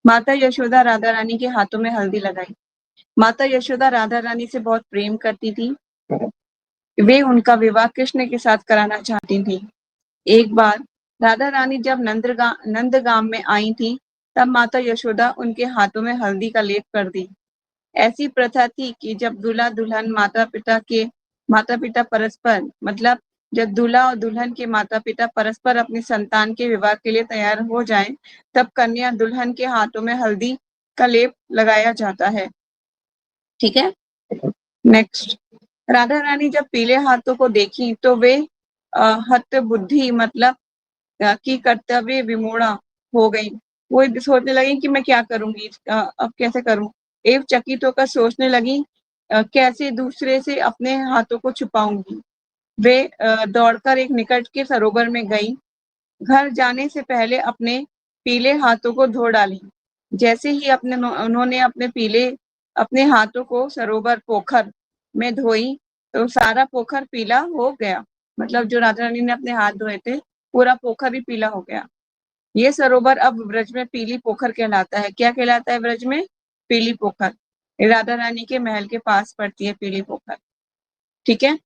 माता यशोदा राधा रानी के हाथों में हल्दी लगाई। माता यशोदा राधा रानी से बहुत प्रेम करती थी। वे उनका विवाह कृष्ण के साथ कराना चाहती थी। एक बार राधा रानी जब नंदगाम में आई थी, तब माता यशोदा उनके हाथों में हल्दी का लेप कर दी। ऐसी प्रथा थी कि जब दूल्हा दुल्हन माता पिता परस्पर, मतलब जब दूल्हा और दुल्हन के माता पिता परस्पर अपनी संतान के विवाह के लिए तैयार हो जाएं, तब कन्या दुल्हन के हाथों में हल्दी का लेप लगाया जाता है। ठीक है, नेक्स्ट। राधा रानी जब पीले हाथों को देखी तो वे हत बुद्धि, मतलब कि कर्तव्य विमूढ़ा हो गई। वो सोचने लगी कि मैं क्या करूंगी, अब कैसे करूं। एवं चकित होकर सोचने लगी कैसे दूसरे से अपने हाथों को छुपाऊंगी। वे दौड़कर एक निकट के सरोवर में गई। घर जाने से पहले अपने पीले हाथों को धो डाली। जैसे ही उन्होंने अपने हाथों को सरोवर पोखर में धोई तो सारा पोखर पीला हो गया। मतलब जो राधा रानी ने अपने हाथ धोए थे, पूरा पोखर ही पीला हो गया। ये सरोवर अब ब्रज में पीली पोखर कहलाता है। क्या कहलाता है ब्रज में? पीली पोखर। राधा रानी के महल के पास पड़ती है पीली पोखर। ठीक है,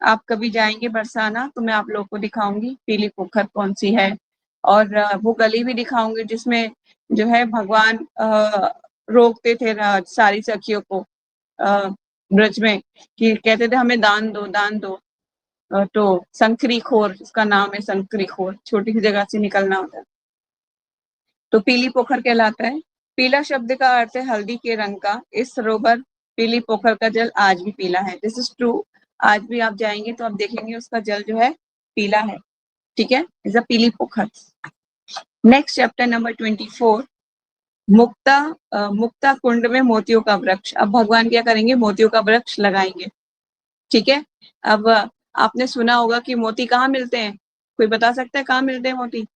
आप कभी जाएंगे बरसाना तो मैं आप लोगों को दिखाऊंगी पीली पोखर कौन सी है, और वो गली भी दिखाऊंगी जिसमें जो है भगवान रोकते थे सारी सखियों को ब्रज में, कि कहते थे हमें दान दो दान दो। तो संकरी खोर, उसका नाम है संकरी खोर, छोटी सी जगह से निकलना होता है। तो पीली पोखर कहलाता है। पीला शब्द का अर्थ है हल्दी के रंग का। इस सरोवर पीली पोखर का जल आज भी पीला है। This is true. आज भी आप जाएंगे तो आप देखेंगे उसका जल जो है पीला है। ठीक है, इज अ पीली पोखर। नेक्स्ट चैप्टर नंबर 24, मुक्ता कुंड में मोतियों का वृक्ष। अब भगवान क्या करेंगे? मोतियों का वृक्ष लगाएंगे। ठीक है, अब आपने सुना होगा कि मोती कहाँ मिलते हैं? कोई बता सकता है कहाँ मिलते हैं मोती?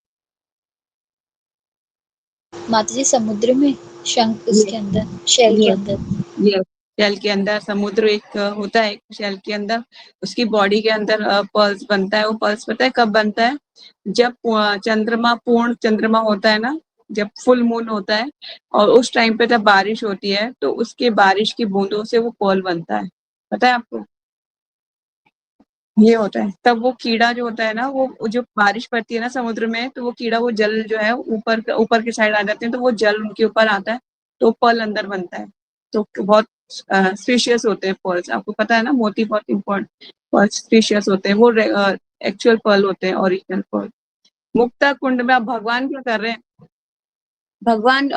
माता जी समुद्र में, शंख उसके अंदर, शेल के अंदर। ये शेल के अंदर, समुद्र एक होता है शेल के अंदर, उसकी बॉडी के अंदर पर्ल्स बनता है। वो पर्ल्स पता है कब बनता है? जब पूर्ण चंद्रमा होता है ना, जब फुल मून होता है, और उस टाइम पे जब बारिश होती है तो उसके बारिश की बूंदों से वो पर्ल बनता है। पता है आपको? ये होता है। तब वो कीड़ा जो होता है ना, वो जो बारिश पड़ती है ना समुद्र में, तो वो कीड़ा, वो जल जो है ऊपर की साइड आ जाते हैं, तो वो जल उनके ऊपर आता है, तो पर्ल अंदर बनता है। तो बहुत स्पेशियस होते हैं पर्ल्स। आपको पता है ना, मोती बहुत इंपॉर्टेंट पर्ल्स स्पेशियस होते हैं। वो एक्चुअल पर्ल होते हैं, ओरिजिनल पर्ल। मुक्ता कुंड में अब भगवान क्या कर रहे हैं? भगवान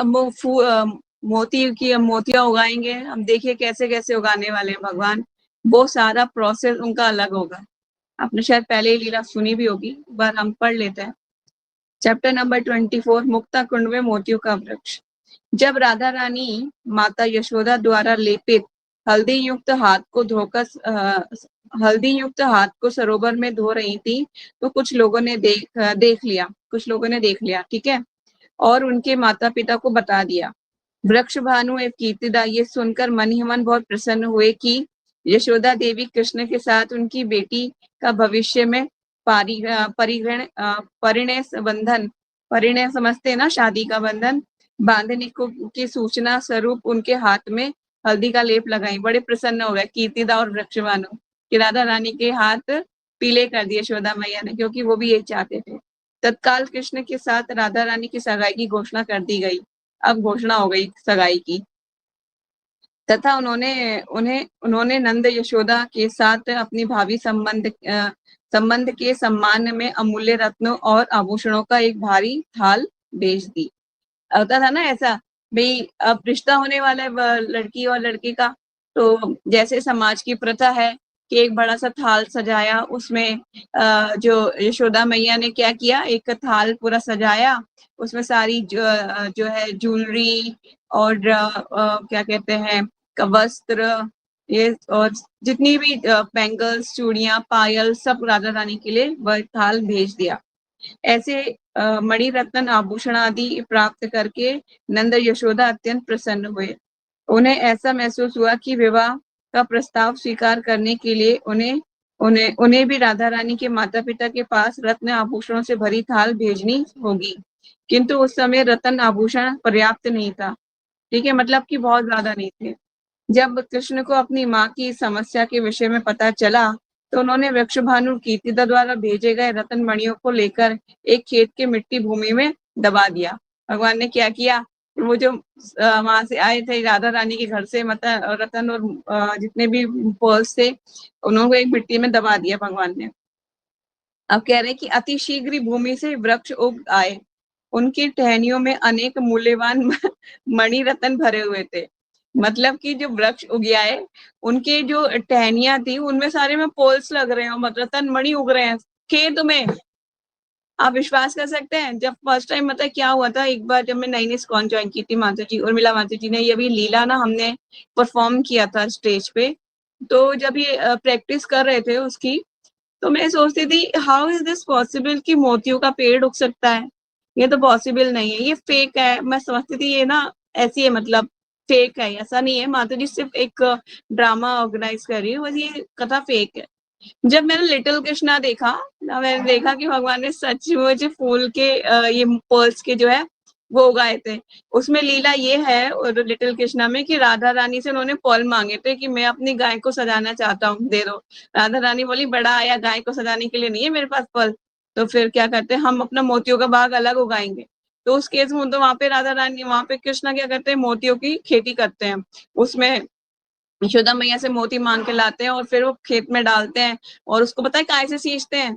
मोतियां उगाएंगे। हम देखिए कैसे कैसे उगाने वाले हैं भगवान। वो सारा प्रोसेस उनका अलग होगा। आपने शायद पहले ही लीला सुनी भी होगी, एक बार हम पढ़ लेते हैं। चैप्टर नंबर 24, मुक्ता कुंड में मोतियों का वृक्ष। जब राधा रानी माता यशोदा द्वारा लेपित हल्दी युक्त हाथ को सरोवर में धो रही थी, तो कुछ लोगों ने देख लिया। ठीक है, और उनके माता पिता को बता दिया। वृक्ष भानु एवं कीर्तिदा ये सुनकर मन ही मन बहुत प्रसन्न हुए कि यशोदा देवी कृष्ण के साथ उनकी बेटी का भविष्य में परिणय समझते हैं ना, शादी का बंधन बांधने की सूचना स्वरूप उनके हाथ में हल्दी का लेप लगाई। बड़े प्रसन्न हो गए कीर्तिदा और वृक्ष भानु कि राधा रानी के हाथ पीले कर दिए यशोदा मैया ने, क्योंकि वो भी यही चाहते थे। तत्काल कृष्ण के साथ राधा रानी की सगाई की घोषणा कर दी गई। अब घोषणा हो गई सगाई की, तथा उन्होंने नंद यशोदा के साथ अपनी भावी संबंध के सम्मान में अमूल्य रत्नों और आभूषणों का एक भारी थाल भेज दी। होता था ना ऐसा, भाई अब रिश्ता होने वाला है लड़की और लड़के का, तो जैसे समाज की प्रथा है कि एक बड़ा सा थाल सजाया, उसमें जो यशोदा मैया ने क्या किया, एक थाल पूरा सजाया, उसमें सारी जो है ज्वेलरी और क्या कहते हैं वस्त्र, ये और जितनी भी बैंगल्स, चूड़ियां, पायल, सब राधा रानी के लिए वह थाल भेज दिया। ऐसे मणि रत्न आभूषण आदि प्राप्त करके नंद यशोदा अत्यंत प्रसन्न हुए। उन्हें ऐसा महसूस हुआ कि विवाह का प्रस्ताव स्वीकार करने के लिए उन्हें उन्हें उन्हें भी राधा रानी के माता पिता के पास रत्न आभूषणों से भरी थाल भेजनी होगी, किंतु उस समय रत्न आभूषण पर्याप्त नहीं था। ठीक है, मतलब कि बहुत ज्यादा नहीं थे। जब कृष्ण को अपनी माँ की समस्या के विषय में पता चला, तो उन्होंने वृक्षभानु कीर्तिदा द्वारा भेजे गए रत्न मणियों को लेकर एक खेत के मिट्टी भूमि में दबा दिया। भगवान ने क्या किया, वो जो वहां से आए थे राधा रानी के घर से, मतलब रतन और जितने भी पर्ल्स थे, उन्होंने एक मिट्टी में दबा दिया भगवान ने। अब कह रहे हैं कि अति शीघ्र ही भूमि से वृक्ष उग आए, उनकी टहनियों में अनेक मूल्यवान मणि रत्न भरे हुए थे। मतलब कि जो वृक्ष उग आए, उनके जो टहनियां थी उनमें सारे में पोल्स लग रहे हैं, मतलब रत्न मणि उग रहे हैं खेत में। आप विश्वास कर सकते हैं, जब फर्स्ट टाइम मतलब क्या हुआ था, एक बार जब मैं नई नई स्कॉन ज्वाइन की थी, माता जी उर्मिला माता जी ने ये भी लीला ना हमने परफॉर्म किया था स्टेज पे। तो जब ये प्रैक्टिस कर रहे थे उसकी, तो मैं सोचती थी हाउ इज दिस पॉसिबल कि मोतियों का पेड़ उग सकता है, ये तो पॉसिबल नहीं है, ये फेक है। मैं समझती थी ये ना ऐसी है, मतलब फेक है, ऐसा नहीं है, माता जी सिर्फ एक ड्रामा ऑर्गेनाइज कर रही है, बस ये कथा फेक है। जब मैंने लिटिल कृष्णा देखा ना, मैंने देखा कि भगवान ने सचमुच फूल के ये पर्ल्स के जो है वो उगाए थे। उसमें लीला ये है और लिटिल कृष्णा में कि राधा रानी से उन्होंने पर्ल मांगे थे कि मैं अपनी गाय को सजाना चाहता हूँ, दे दो। राधा रानी बोली बड़ा आया, गाय को सजाने के लिए नहीं है मेरे पास पर्ल, तो फिर क्या करते हैं, हम अपना मोतियों का बाग अलग उगाएंगे। तो उस केस में तो वहां पे राधा रानी, वहां पे कृष्णा क्या करते हैं, मोतियों की खेती करते हैं। उसमें यशोदा मैया से मोती मांग के लाते हैं और फिर वो खेत में डालते हैं, और उसको पता है काय से सींचते हैं,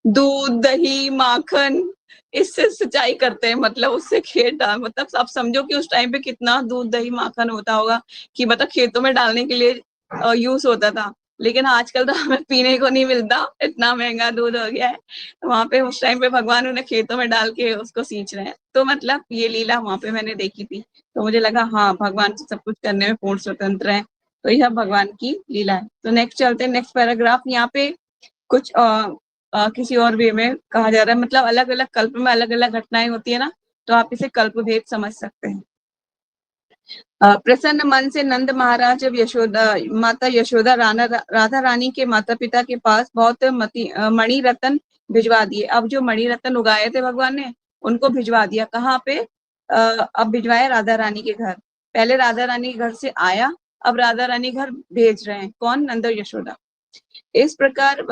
दूध दही माखन, इससे सिंचाई करते हैं। मतलब उससे खेत डाल, मतलब आप समझो कि उस टाइम पे कितना दूध दही माखन होता होगा, कि मतलब खेतों में डालने के लिए यूज होता था। लेकिन आजकल तो हमें पीने को नहीं मिलता, इतना महंगा दूध हो गया है। वहां पे उस टाइम पे भगवान उन्हें खेतों में डाल के उसको सींच रहे हैं। तो मतलब ये लीला वहां पे मैंने देखी थी, तो मुझे लगा हाँ, भगवान सब कुछ करने में पूर्ण स्वतंत्र है, तो यह भगवान की लीला है। तो नेक्स्ट चलते हैं, नेक्स्ट पैराग्राफ। यहाँ पे कुछ किसी और वे में कहा जा रहा है, मतलब अलग अलग कल्प में अलग अलग घटनाएं होती है ना, तो आप इसे कल्प भेद समझ सकते हैं। प्रसन्न मन से नंद महाराज जब माता यशोदा राधा रानी के माता पिता के पास बहुत मणि रत्न भिजवा दिए। अब जो मणि रत्न उगाए थे भगवान ने, उनको भिजवा दिया। कहाँ पे? अब भिजवाया राधा रानी के घर। पहले राधा रानी के घर से आया, अब राधा रानी घर भेज रहे हैं। कौन? नंद और यशोदा। इस प्रकार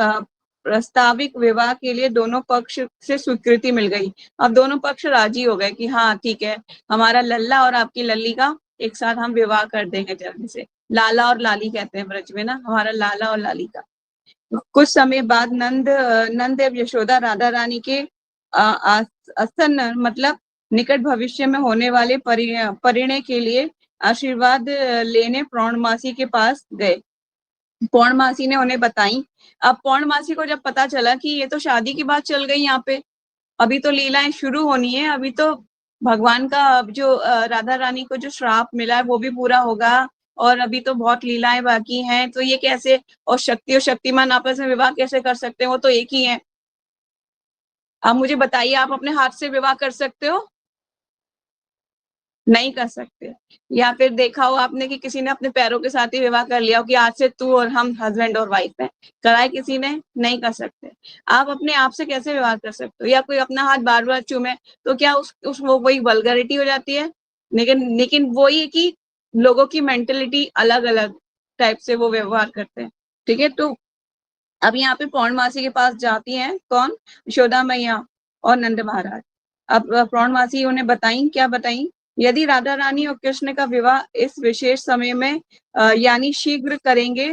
प्रस्ताविक विवाह के लिए दोनों पक्ष से स्वीकृति मिल गई। अब दोनों पक्ष राजी हो गए कि हाँ ठीक है, हमारा लल्ला और आपकी लल्ली का एक साथ हम विवाह कर देंगे जल्दी से। लाला और लाली कहते हैं ब्रज में ना, हमारा लाला और लाली का। कुछ समय बाद नंद एवं यशोदा राधा रानी के आसन्न, मतलब निकट भविष्य में होने वाले परिणय के लिए आशीर्वाद लेने पौर्णमासी के पास गए। पौर्णमासी ने उन्हें बताई। अब पौर्णमासी को जब पता चला कि ये तो शादी की बात चल गई यहाँ पे, अभी तो लीलाएं शुरू होनी है, अभी तो भगवान का जो राधा रानी को जो श्राप मिला है वो भी पूरा होगा, और अभी तो बहुत लीलाएं बाकी हैं, तो ये कैसे, और शक्ति और शक्तिमान आपस में विवाह कैसे कर सकते हैं, वो तो एक ही है। आप मुझे बताइए, आप अपने हाथ से विवाह कर सकते हो? नहीं कर सकते। या फिर देखा हो आपने कि किसी ने अपने पैरों के साथ ही विवाह कर लिया हो कि आज से तू और हम हस्बैंड और वाइफ हैं, कराए किसी ने? नहीं कर सकते। आप अपने आप से कैसे विवाह कर सकते हो? या कोई अपना हाथ बार बार चूमे, तो क्या उस वो वही वल्गरिटी हो जाती है? लेकिन वही है कि लोगों की मेंटेलिटी अलग अलग टाइप से वो व्यवहार करते हैं। ठीक है, तो अब यहाँ पे पौर्णमासी के पास जाती हैं कौन? यशोदा मैया और नंद महाराज। अब पौर्णमासी उन्हें बताई, क्या बताई? यदि राधा रानी और कृष्ण का विवाह इस विशेष समय में यानी शीघ्र करेंगे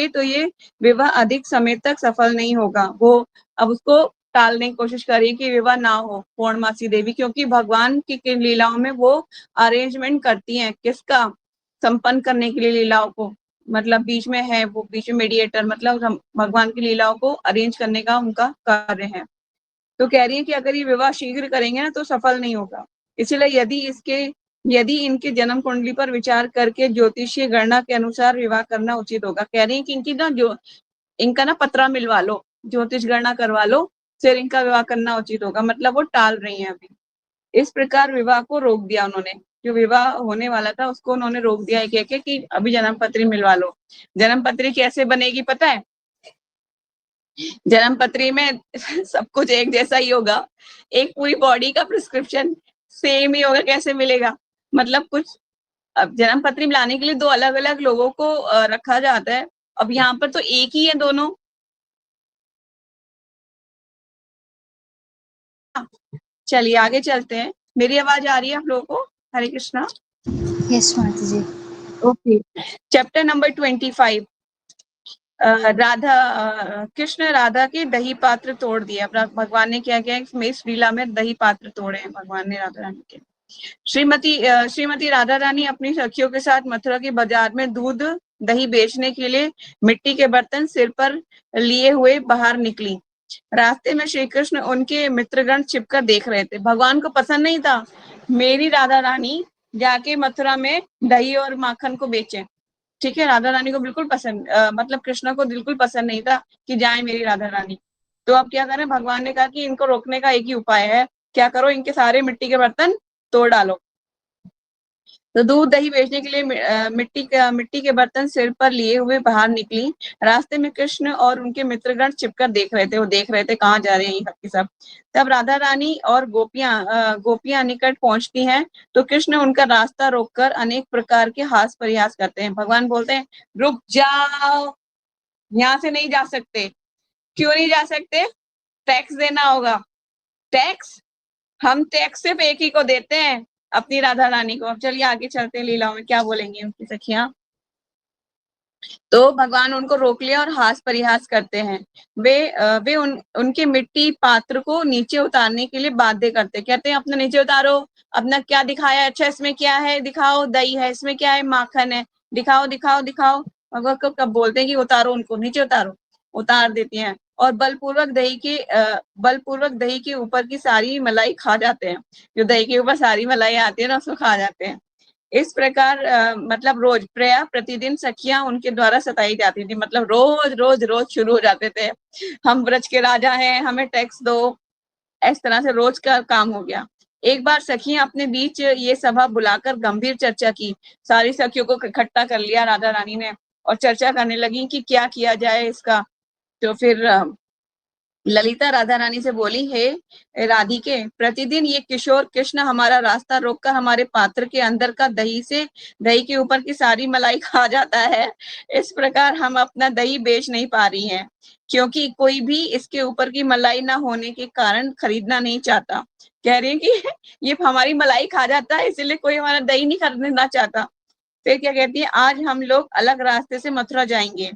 तो ये विवाह अधिक समय तक सफल नहीं होगा। वो अब उसको टालने की कोशिश करिए कि विवाह ना हो, पौर्णमासी देवी, क्योंकि भगवान की लीलाओं में वो अरेंजमेंट करती हैं। किसका? संपन्न करने के लिए लीलाओं को, मतलब बीच में है वो, बीच में मीडिएटर, मतलब भगवान की लीलाओं को अरेंज करने का उनका कार्य है। तो कह रही है कि अगर ये विवाह शीघ्र करेंगे ना तो सफल नहीं होगा। इसलिए यदि इनके जन्म कुंडली पर विचार करके ज्योतिषीय गणना के अनुसार विवाह करना उचित होगा। कह रही है कि इनका ना पत्रा मिलवा लो, ज्योतिष गणना करवा लो, फिर इनका विवाह करना उचित होगा। मतलब वो टाल रही है अभी। इस प्रकार विवाह को रोक दिया उन्होंने, जो विवाह होने वाला था उसको उन्होंने रोक दिया है, कह के कि अभी जन्म पत्री मिलवा लो। जन्म पत्री कैसे बनेगी पता है? जन्म पत्री में सब कुछ एक जैसा ही होगा, एक पूरी बॉडी का प्रिस्क्रिप्शन सेम ही होगा, कैसे मिलेगा? मतलब कुछ, अब जन्म पत्री लाने के लिए 2 अलग-अलग लोगों को रखा जाता है। अब यहाँ पर तो एक ही है दोनों। चलिए आगे चलते हैं। मेरी आवाज़ आ रही है आप लोगों को? हरे कृष्णा। यस माता जी। Okay. Chapter number 25। Krishna Radha के दही पात्र तोड़ दिए। अब भगवान ने क्या किया, इस लीला में दही पात्र तोड़े हैं भगवान ने राधा रानी के। श्रीमती राधा रानी अपनी सखियों के साथ मथुरा के बाजार में दूध दही बेचने के लिए मिट्टी के बर्तन सिर पर लिए हुए बाहर निकली। रास्ते में श्री कृष्ण उनके मित्रगण छिपकर देख रहे थे। भगवान को पसंद नहीं था मेरी राधा रानी जाके मथुरा में दही और माखन को बेचे। ठीक है, राधा रानी को बिल्कुल पसंद, मतलब कृष्ण को बिल्कुल पसंद नहीं था कि जाए मेरी राधा रानी। तो अब क्या करें, भगवान ने कहा कि इनको रोकने का एक ही उपाय है, क्या करो, इनके सारे मिट्टी के बर्तन तोड़ डालो। तो दूध दही बेचने के लिए मिट्टी के बर्तन सिर पर लिए हुए बाहर निकली। रास्ते में कृष्ण और उनके मित्रगण छिपकर देख रहे थे, वो देख रहे थे कहाँ जा रहे हैं ये सब के सब। तब राधा रानी और गोपियां निकट पहुंचती हैं तो कृष्ण उनका रास्ता रोककर अनेक प्रकार के हास परिहास करते हैं। भगवान बोलते हैं रुक जाओ, यहाँ से नहीं जा सकते। क्यों नहीं जा सकते? टैक्स देना होगा। टैक्स? हम टैक्स सिर्फ एक ही को देते हैं, अपनी राधा रानी को। अब चलिए आगे चलते हैं, लीलाओं में क्या बोलेंगी उनकी सखियां। तो भगवान उनको रोक लिया और हास परिहास करते हैं। वे उनके मिट्टी पात्र को नीचे उतारने के लिए बाध्य करते, कहते हैं अपना नीचे उतारो, अपना क्या दिखाया, अच्छा इसमें क्या है दिखाओ, दही है, इसमें क्या है, माखन है, दिखाओ दिखाओ दिखाओ। भगवान को कब बोलते हैं कि उतारो, उनको नीचे उतारो, उतार देती हैं और बलपूर्वक दही के ऊपर की सारी मलाई खा जाते हैं। जो दही के ऊपर सारी मलाई आती है ना, उसको खा जाते हैं। इस प्रकार मतलब रोज प्रतिदिन सखियां उनके द्वारा सताई जाती थी। मतलब रोज रोज रोज शुरू हो जाते थे, हम ब्रज के राजा हैं, हमें टैक्स दो। इस तरह से रोज का काम हो गया। एक बार सखियां अपने बीच ये सभा बुलाकर गंभीर चर्चा की। सारी सखियों को इकट्ठा कर लिया राधा रानी ने और चर्चा करने लगी कि क्या किया जाए इसका। तो फिर ललिता राधा रानी से बोली, हे राधिके, प्रतिदिन ये किशोर कृष्ण हमारा रास्ता रोककर हमारे पात्र के अंदर का दही के ऊपर की सारी मलाई खा जाता है। इस प्रकार हम अपना दही बेच नहीं पा रही हैं, क्योंकि कोई भी इसके ऊपर की मलाई ना होने के कारण खरीदना नहीं चाहता। कह रही है कि ये हमारी मलाई खा जाता है, इसलिए कोई हमारा दही नहीं खरीदना चाहता। फिर क्या कहती है, आज हम लोग अलग रास्ते से मथुरा जाएंगे।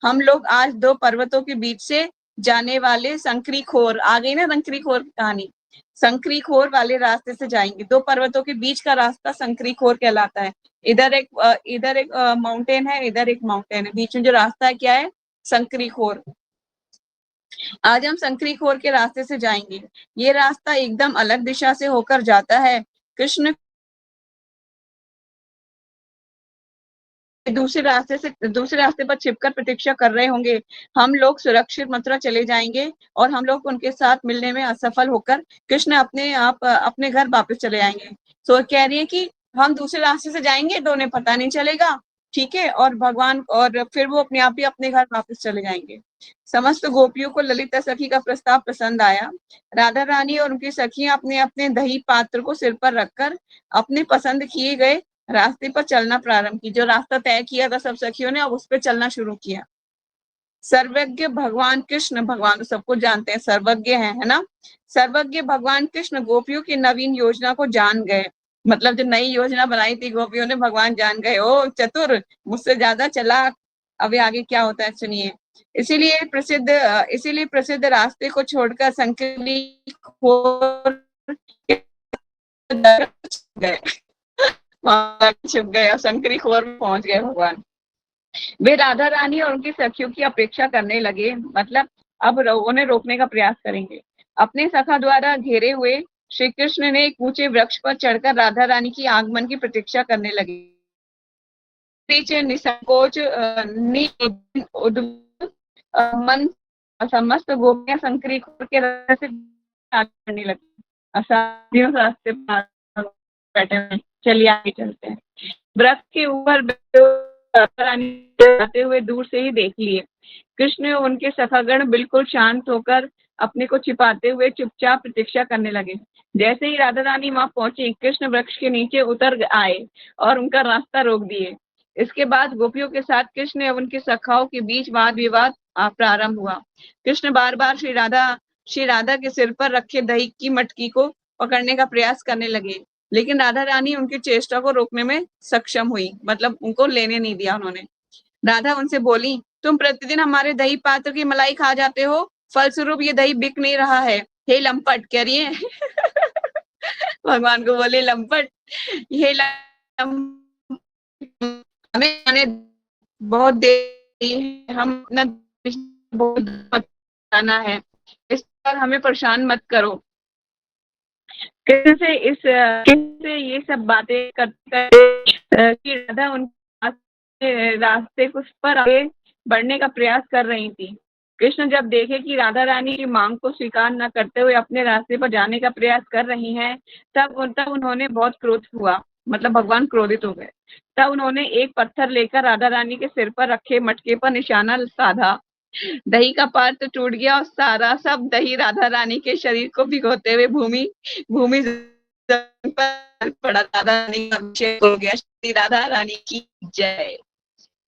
हम लोग आज 2 पर्वतों के बीच से जाने वाले संकरी खोर, आ गई ना संकरी खोर की कहानी, संकरी खोर वाले रास्ते से जाएंगे। 2 पर्वतों के बीच का रास्ता संकरी खोर कहलाता है। इधर एक माउंटेन है, इधर एक माउंटेन है, बीच में जो रास्ता है क्या है, संकरी खोर। आज हम संकरी खोर के रास्ते से जाएंगे। ये रास्ता एकदम अलग दिशा से होकर जाता है। कृष्ण दूसरे रास्ते पर छिपकर प्रतीक्षा कर रहे होंगे। हम लोग सुरक्षित मथुरा चले जाएंगे और हम लोग उनके साथ मिलने में असफल होकर कृष्ण अपने घर वापस चले आएंगे। तो कह रही है कि हम दूसरे रास्ते से जाएंगे तो उन्हें पता नहीं चलेगा, ठीक है, और फिर वो अपने आप ही अपने घर वापस चले जाएंगे। समस्त गोपियों को ललिता सखी का प्रस्ताव पसंद आया। राधा रानी और उनकी सखियां अपने अपने दही पात्र को सिर पर रखकर अपने पसंद किए गए रास्ते पर चलना प्रारंभ की। जो रास्ता तय किया था सब सखियों ने, अब उस पर चलना शुरू किया। सर्वज्ञ भगवान कृष्ण, भगवान तो सबको जानते हैं, सर्वज्ञ है ना। सर्वज्ञ भगवान कृष्ण गोपियों की नवीन योजना को जान गए। मतलब जो नई योजना बनाई थी गोपियों ने, भगवान जान गए, ओ चतुर, मुझसे ज्यादा चालाक। अभी आगे क्या होता है सुनिए। इसीलिए प्रसिद्ध रास्ते को छोड़कर संकरी खोर गए, छुप गए और संकरी खोर में पहुंच गए भगवान। वे राधा रानी और उनकी सखियों की अपेक्षा करने लगे, मतलब अब उन्हें रोकने का प्रयास करेंगे। अपने सखा द्वारा घेरे हुए श्री कृष्ण ने एक ऊंचे वृक्ष पर चढ़कर राधा रानी की आगमन की प्रतीक्षा करने लगे। निसंकोच मन समस्त गोपियां संकरी खोर के रास्ते से करने लगी। रास्ते बैठे हुए चलिए आगे चलते हैं। वृक्ष के ऊपर राधा रानी जाते हुए दूर से ही देख लिए। कृष्ण और उनके सखागण बिल्कुल शांत होकर अपने को छिपाते हुए चुपचाप प्रतीक्षा करने लगे। जैसे ही राधा रानी वहां पहुंची, कृष्ण वृक्ष के नीचे उतर आए और उनका रास्ता रोक दिए। इसके बाद गोपियों के साथ कृष्ण एवं उनके सखाओं के बीच वाद विवाद प्रारंभ हुआ। कृष्ण बार बार श्री राधा के सिर पर रखे दही की मटकी को पकड़ने का प्रयास करने लगे, लेकिन राधा रानी उनकी चेष्टा को रोकने में सक्षम हुई, मतलब उनको लेने नहीं दिया उन्होंने। राधा उनसे बोली, तुम प्रतिदिन हमारे दही पात्र की मलाई खा जाते हो, फलस्वरूप ये दही बिक नहीं रहा है। हे लंपट, कह रही है भगवान को बोले लंपट, ये हमें बहुत देर, हम अपना बहुत बताना है, इस पर हमें परेशान मत करो। कैसे ये सब बातें करते कि राधा उनके रास्ते पर आगे बढ़ने का प्रयास कर रही थी। कृष्ण जब देखे कि राधा रानी की मांग को स्वीकार न करते हुए अपने रास्ते पर जाने का प्रयास कर रही हैं, तब उन्होंने बहुत क्रोध हुआ, मतलब भगवान क्रोधित हो गए। तब उन्होंने एक पत्थर लेकर राधा रानी के सिर पर रखे मटके पर निशाना साधा। दही का पात्र टूट गया और सारा सब दही राधा रानी के शरीर को भिगोते हुए भूमि भूमि जमीन पर पड़ा। राधा रानी का अभिषेक हो गया। श्री राधा रानी की जय।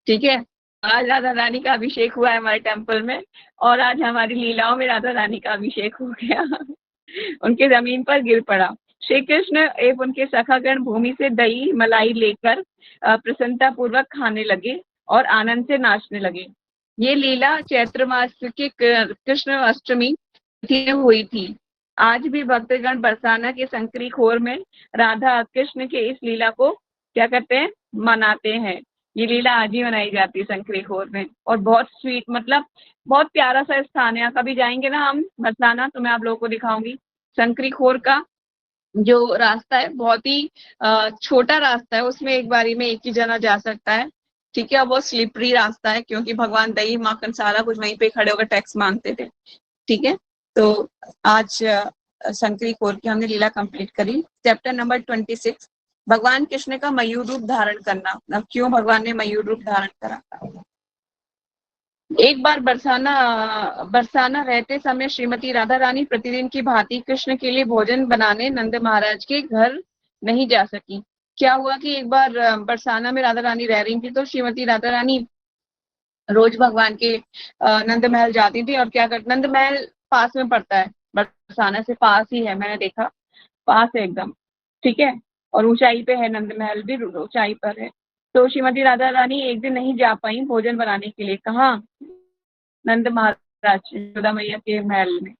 ठीक है, आज राधा रानी का अभिषेक हुआ है हमारे टेम्पल में, और आज हमारी लीलाओं में राधा रानी का अभिषेक हो गया उनके जमीन पर गिर पड़ा। श्री कृष्ण एवं उनके सखागण भूमि से दही मलाई लेकर प्रसन्नता पूर्वक खाने लगे और आनंद से नाचने लगे। ये लीला चैत्र मास के कृष्ण अष्टमी तिथि में हुई थी। आज भी भक्तगण बरसाना के संकरी खोर में राधा कृष्ण के इस लीला को क्या करते हैं, मनाते हैं। ये लीला आज ही मनाई जाती है संकरी खोर में, और बहुत स्वीट, मतलब बहुत प्यारा सा स्थान है। कभी जाएंगे ना हम बरसाना, तो मैं आप लोगों को दिखाऊंगी। संकरी खोर का जो रास्ता है बहुत ही छोटा रास्ता है, उसमें एक बारी में एक ही जना जा सकता है। ठीक है, वो स्लिपरी रास्ता है, क्योंकि भगवान दही माखन सारा कुछ वहीं पे खड़े होकर टैक्स मांगते थे। ठीक है, तो आज संकरी खोर की हमने लीला कंप्लीट करी। चैप्टर नंबर 26, भगवान कृष्ण का मयूर रूप धारण करना। अब क्यों भगवान ने मयूर रूप धारण करा? एक बार बरसाना रहते समय श्रीमती राधा रानी प्रतिदिन की भांति कृष्ण के लिए भोजन बनाने नंद महाराज के घर नहीं जा सकी। क्या हुआ कि एक बार बरसाना में राधा रानी रह रही थी, तो श्रीमती राधा रानी रोज भगवान के नंद महल जाती थी। और क्या करती, नंद महल पास में पड़ता है, बरसाना से पास ही है, मैंने देखा, पास है एकदम। ठीक है, और ऊंचाई पे है, नंद महल भी ऊंचाई पर है। तो श्रीमती राधा रानी एक दिन नहीं जा पाई भोजन बनाने के लिए। कहाँ? नंद महाराज यशोदा मैया के महल में।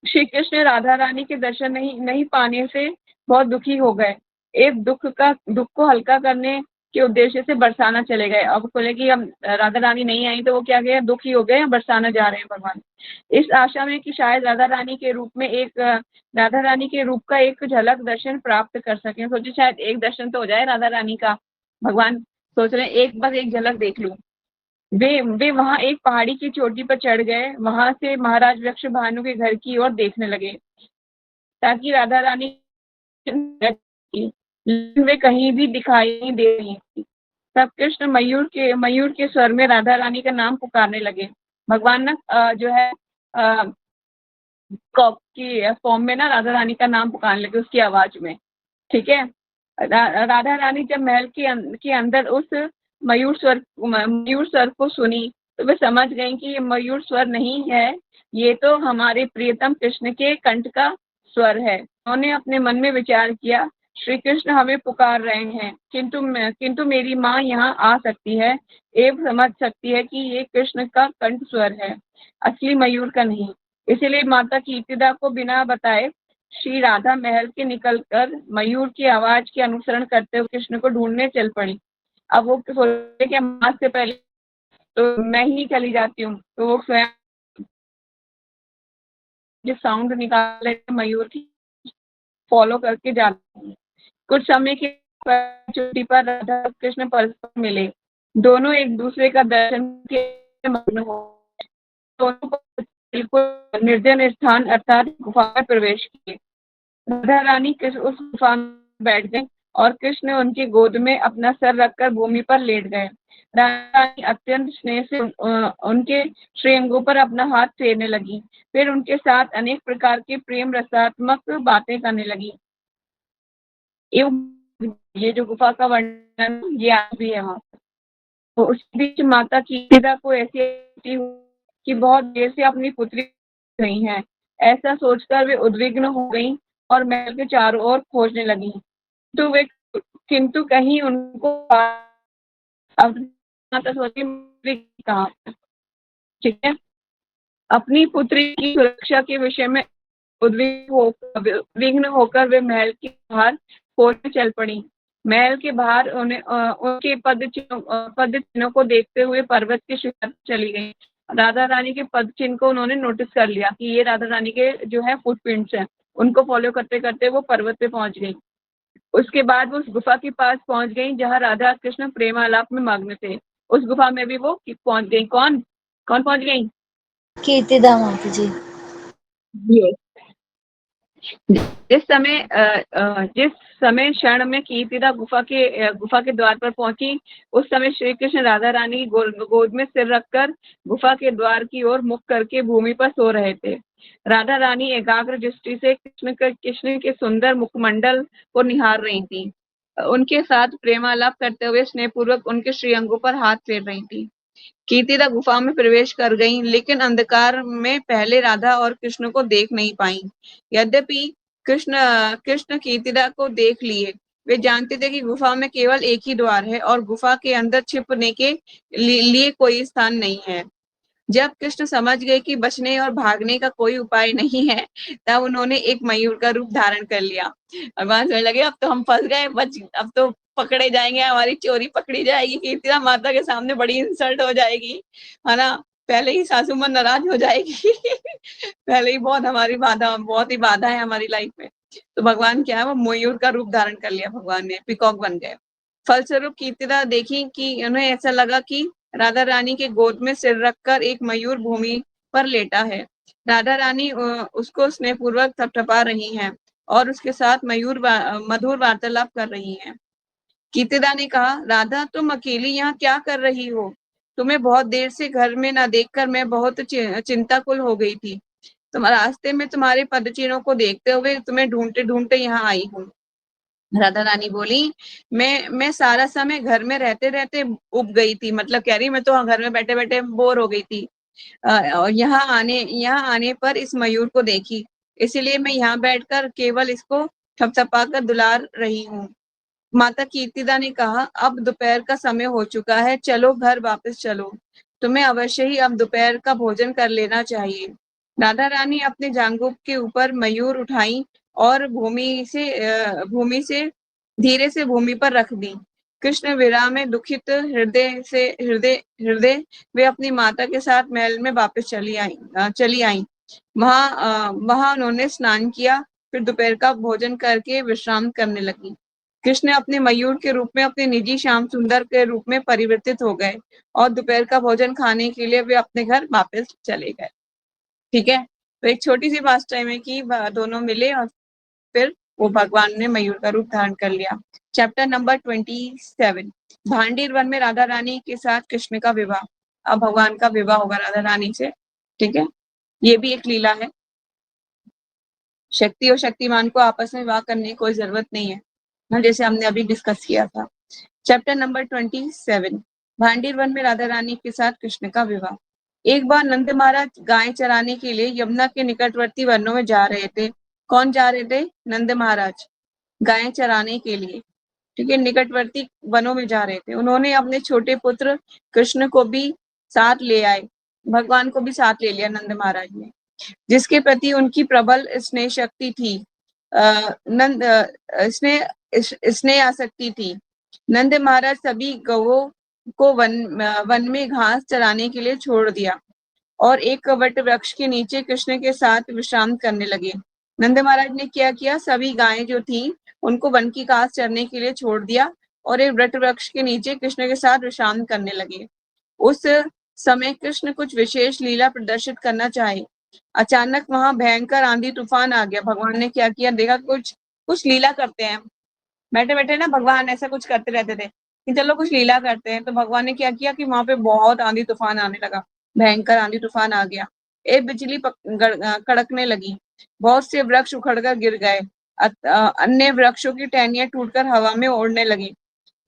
श्री कृष्ण राधा रानी के दर्शन नहीं पाने से बहुत दुखी हो गए। एक दुख को हल्का करने के उद्देश्य से बरसाना चले गए। अब बोले कि हम राधा रानी नहीं आई, तो वो क्या गए, दुखी हो गए, बरसाना जा रहे हैं भगवान, इस आशा में कि शायद राधा रानी के रूप का एक झलक दर्शन प्राप्त कर सके। सोचे शायद एक दर्शन तो हो जाए राधा रानी का। भगवान सोच रहे एक बस एक झलक देख लूं। वे वहां एक पहाड़ी की चोटी पर चढ़ गए। वहां से महाराज वृक्ष भानु के घर की ओर देखने लगे, ताकि राधा रानी, लेकिन वे कहीं भी दिखाई नहीं दे रही थी। तब कृष्ण मयूर के स्वर में राधा रानी का नाम पुकारने लगे। भगवान ना जो है कॉक की फॉर्म में ना राधा रानी का नाम पुकारने लगे उसकी आवाज में। ठीक है, राधा रानी जब महल के अंदर उस मयूर स्वर को सुनी, तो वे समझ गई कि ये मयूर स्वर नहीं है, ये तो हमारे प्रियतम कृष्ण के कंठ का स्वर है। उन्होंने अपने मन में विचार किया, श्री कृष्ण हमें पुकार रहे हैं, किंतु मेरी माँ यहाँ आ सकती है एवं समझ सकती है कि ये कृष्ण का कंठ स्वर है, असली मयूर का नहीं। इसलिए माता की इब्तिदा को बिना बताए श्री राधा महल के निकलकर मयूर की आवाज के अनुसरण करते हुए कृष्ण को ढूंढने चल पड़ी। अब वो सोचे कि माँ से पहले तो मैं ही चली जाती हूँ, तो वो स्वयं जो साउंड निकाले मयूर की फॉलो करके जाते हैं। कुछ समय के चोटी पर राधा कृष्ण परस्पर मिले। दोनों एक दूसरे का दर्शन के मग्न हो। दोनों बिल्कुल निर्जन स्थान अर्थात गुफा में प्रवेश किए। राधा रानी उस गुफा बैठ गए और कृष्ण उनकी गोद में अपना सर रखकर भूमि पर लेट गए। राधा रानी अत्यंत स्नेह से उनके श्रीअंगों पर अपना हाथ फेरने लगी। फिर उनके साथ अनेक प्रकार के प्रेम रसात्मक बातें करने लगी। ये जो गुफा का वर्णन ये आज भी है वहाँ। तो उस बीच माता कीर्तिदा को ऐसी कि बहुत देर से अपनी पुत्री नहीं है, ऐसा सोचकर वे उद्विग्न हो गईं और महल के चारों ओर खोजने लगीं। किंतु कहीं उनको अब माता सोची कहाँ, ठीक है, अपनी पुत्री की सुरक्षा के विषय में उद्विग्न होकर वे महल के बाहर खोजने चल पड़ी। महल के बाहर उनके पद चिन्हों को देखते हुए पर्वत के शिखर चली गई। राधा रानी के पद चिन्ह को उन्होंने नोटिस कर लिया कि ये राधा रानी के जो है फुटप्रिंट्स हैं। उनको फॉलो करते करते वो पर्वत पे पहुंच गई। उसके बाद वो उस गुफा के पास पहुंच गई जहाँ राधा कृष्ण प्रेमालाप में मग्न थे। उस गुफा में भी वो पहुंच गई। कौन कौन पहुंच गई? कीर्तिदा माता जी। ये जिस समय क्षण में कीर्तिदा गुफा के द्वार पर पहुंची, उस समय श्री कृष्ण राधा रानी की गोद में सिर रखकर गुफा के द्वार की ओर मुख करके भूमि पर सो रहे थे। राधा रानी एकाग्र दृष्टि से कृष्ण के सुंदर मुखमंडल को निहार रही थी। उनके साथ प्रेमालाप करते हुए स्नेहपूर्वक उनके श्रीअंगों पर हाथ फेर रही थी। कीर्तिदा गुफा में प्रवेश कर गईं, लेकिन अंधकार में पहले राधा और कृष्ण को देख नहीं पाई। यद्यपि कृष्ण कीर्तिदा को देख लिए, वे जानते थे कि गुफा में केवल एक ही द्वार है और गुफा के अंदर छिपने के लिए कोई स्थान नहीं है। जब कृष्ण समझ गए कि बचने और भागने का कोई उपाय नहीं है, तब उन्होंने एक मयूर का रूप धारण कर लिया। भगवान समझ लगे अब तो हम फंस गए, अब तो पकड़े जाएंगे, हमारी चोरी पकड़ी जाएगी, कीर्तिदा माता के सामने बड़ी इंसल्ट हो जाएगी, है ना। पहले ही सासू मां नाराज हो जाएगी पहले ही बहुत ही बाधा है हमारी लाइफ में। तो भगवान क्या है, वो मयूर का रूप धारण कर लिया भगवान ने, पिकॉक बन गए। फलस्वरूप कीर्तिदा देखी कि उन्हें ऐसा लगा कि राधा रानी के गोद में सिर रखकर एक मयूर भूमि पर लेटा है। राधा रानी उसको स्नेहपूर्वक थपथपा रही हैं और उसके साथ मधुर वार्तालाप कर रही हैं। कीर्तिदा ने कहा, राधा तुम अकेली यहाँ क्या कर रही हो? तुम्हें बहुत देर से घर में ना देखकर मैं बहुत चिंताकुल हो गई थी। तुम रास्ते में तुम्हारे पदचिन्हों को देखते हुए तुम्हें ढूंढते ढूंढते यहाँ आई हूँ। राधा रानी बोली, मैं सारा समय घर में रहते रहते उब गई थी, मतलब कह रही मैं तो घर में बैठे बैठे बोर हो गई थी। और यहाँ आने पर इस मयूर को देखी, इसीलिए मैं यहाँ बैठकर केवल इसको थपथपा कर दुलार रही हूँ। माता कीर्तिदा ने कहा, अब दोपहर का समय हो चुका है, चलो घर वापस चलो। तुम्हें अवश्य ही अब दोपहर का भोजन कर लेना चाहिए। राधा रानी अपने जांघों के ऊपर मयूर उठाई और भूमि से धीरे से भूमि पर रख दी। कृष्ण विरह में दुखित हृदय वे अपनी माता के साथ महल में वापस चली आई। वहां उन्होंने स्नान किया, फिर दोपहर का भोजन करके विश्राम करने लगी। कृष्ण अपने मयूर के रूप में अपने निजी श्याम सुंदर के रूप में परिवर्तित हो गए और दोपहर का भोजन खाने के लिए वे अपने घर वापस चले गए। ठीक है, तो एक छोटी सी पास टाइम है कि दोनों मिले और फिर वो भगवान ने मयूर का रूप धारण कर लिया। चैप्टर नंबर 27, भांडीर वन में राधा रानी के साथ कृष्ण का विवाह। अब भगवान का विवाह होगा राधा रानी से। ठीक है, ये भी एक लीला है। शक्ति और शक्तिमान को आपस में विवाह करने की कोई जरूरत नहीं है, जैसे हमने अभी डिस्कस किया था। चैप्टर नंबर 27, भांडीर वन में राधा रानी के साथ कृष्ण का विवाह। एक बार नंद महाराज गाय चराने के लिए यमुना के निकटवर्ती वनों में जा रहे थे। कौन जा रहे थे? नंद महाराज गाय चराने के लिए, ठीक है, निकटवर्ती वनों में जा रहे थे। उन्होंने अपने छोटे पुत्र कृष्ण को भी साथ ले आए, भगवान को भी साथ ले लिया नंद महाराज ने, जिसके प्रति उनकी प्रबल स्नेह शक्ति थी। स्नेह आसक्ति थी। नंद महाराज सभी गौओं को वन में घास चराने के लिए छोड़ दिया और एक वट वृक्ष के नीचे कृष्ण के साथ विश्राम करने लगे। नंद महाराज ने क्या किया, सभी गायें जो थी उनको वन की घास चरने के लिए छोड़ दिया और एक वट वृक्ष के नीचे कृष्ण के साथ विश्राम करने लगे। उस समय कृष्ण कुछ विशेष लीला प्रदर्शित करना चाहे। अचानक वहां भयंकर आंधी तूफान आ गया। भगवान ने क्या किया, देखा कुछ लीला करते हैं, बैठे बैठे ना भगवान ऐसा कुछ करते रहते थे कि चलो कुछ लीला करते हैं। तो भगवान ने क्या किया कि वहां पे बहुत आंधी तूफान आने लगा, भयंकर आंधी तूफान आ गया। एक बिजली कड़कने लगी, बहुत से वृक्ष उखड़कर गिर गए, अन्य वृक्षों की टहनियां टूटकर हवा में उड़ने लगी।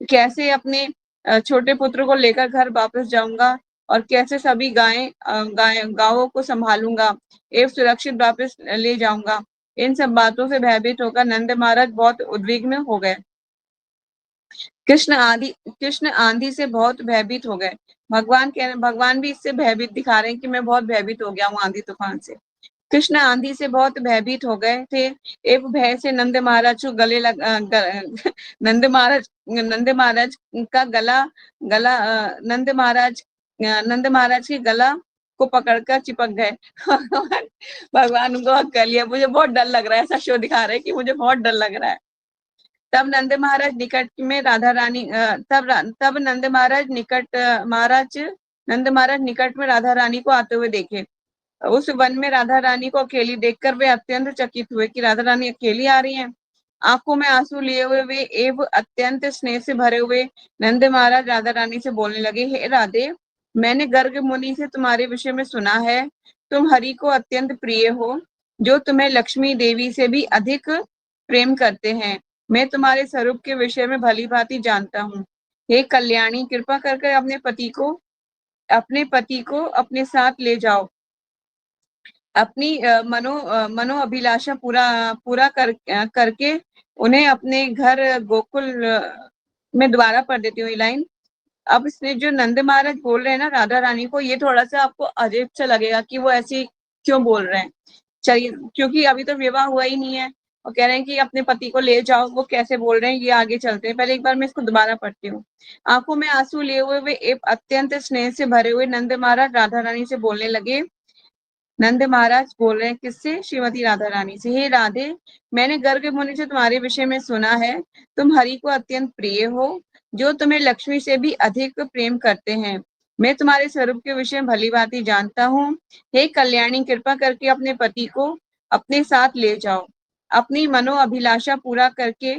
कैसे अपने छोटे पुत्र को लेकर घर वापस जाऊंगा, और कैसे सभी गायों को संभालूंगा एवं सुरक्षित वापस ले जाऊंगा। इन सब बातों से भयभीत होकर नंद महाराज बहुत उद्विग्न हो गए। कृष्ण आंधी से बहुत भयभीत हो गए। भगवान भी इससे भयभीत दिखा रहे हैं कि मैं बहुत भयभीत हो गया हूँ आंधी तूफान से। कृष्ण आंधी से बहुत भयभीत हो गए थे। एक भय से नंद महाराज को नंद महाराज का गला नंद महाराज के गला को पकड़कर चिपक गए। भगवान उनको हक कर लिया, मुझे बहुत डर लग रहा है, ऐसा शो दिखा रहे हैं कि मुझे बहुत डर लग रहा है। तब नंद महाराज निकट में राधा रानी को आते हुए देखे। उस वन में राधा रानी को अकेली देखकर वे अत्यंत चकित हुए कि राधा रानी अकेली आ रही हैं। आंखों में आंसू लिए हुए वे एवं अत्यंत स्नेह से भरे हुए नंद महाराज राधा रानी से बोलने लगे, हे राधे, मैंने गर्ग मुनि से तुम्हारे विषय में सुना है। तुम हरि को अत्यंत प्रिय हो, जो तुम्हें लक्ष्मी देवी से भी अधिक प्रेम करते हैं। मैं तुम्हारे स्वरूप के विषय में भली भांति जानता हूँ। हे कल्याणी, कृपा करके अपने पति को अपने साथ ले जाओ। अपनी मनो अभिलाषा पूरा करके उन्हें अपने घर गोकुल में दोबारा पढ़ देती हूँ ये लाइन। अब इसमें जो नंद महाराज बोल रहे हैं ना राधा रानी को, ये थोड़ा सा आपको अजीब सा लगेगा कि वो ऐसे क्यों बोल रहे हैं। चलिए, क्योंकि अभी तो विवाह हुआ ही नहीं है और कह रहे हैं कि अपने पति को ले जाओ, वो कैसे बोल रहे हैं ये आगे चलते हैं। पहले एक बार मैं इसको दोबारा पढ़ती हूँ। आंखों में आंसू लिए हुए वे अत्यंत स्नेह से भरे हुए नंद महाराज राधा रानी से बोलने लगे। नंद महाराज बोल रहे हैं किससे? श्रीमती राधा रानी से। हे राधे, मैंने गर्ग मुनि से तुम्हारे विषय में सुना है। तुम हरि को अत्यंत प्रिय हो, जो तुम्हें लक्ष्मी से भी अधिक प्रेम करते हैं। मैं तुम्हारे स्वरूप के विषय में भली भांति जानता हूँ। हे कल्याणी, कृपा करके अपने पति को अपने साथ ले जाओ। अपनी मनो अभिलाषा पूरा करके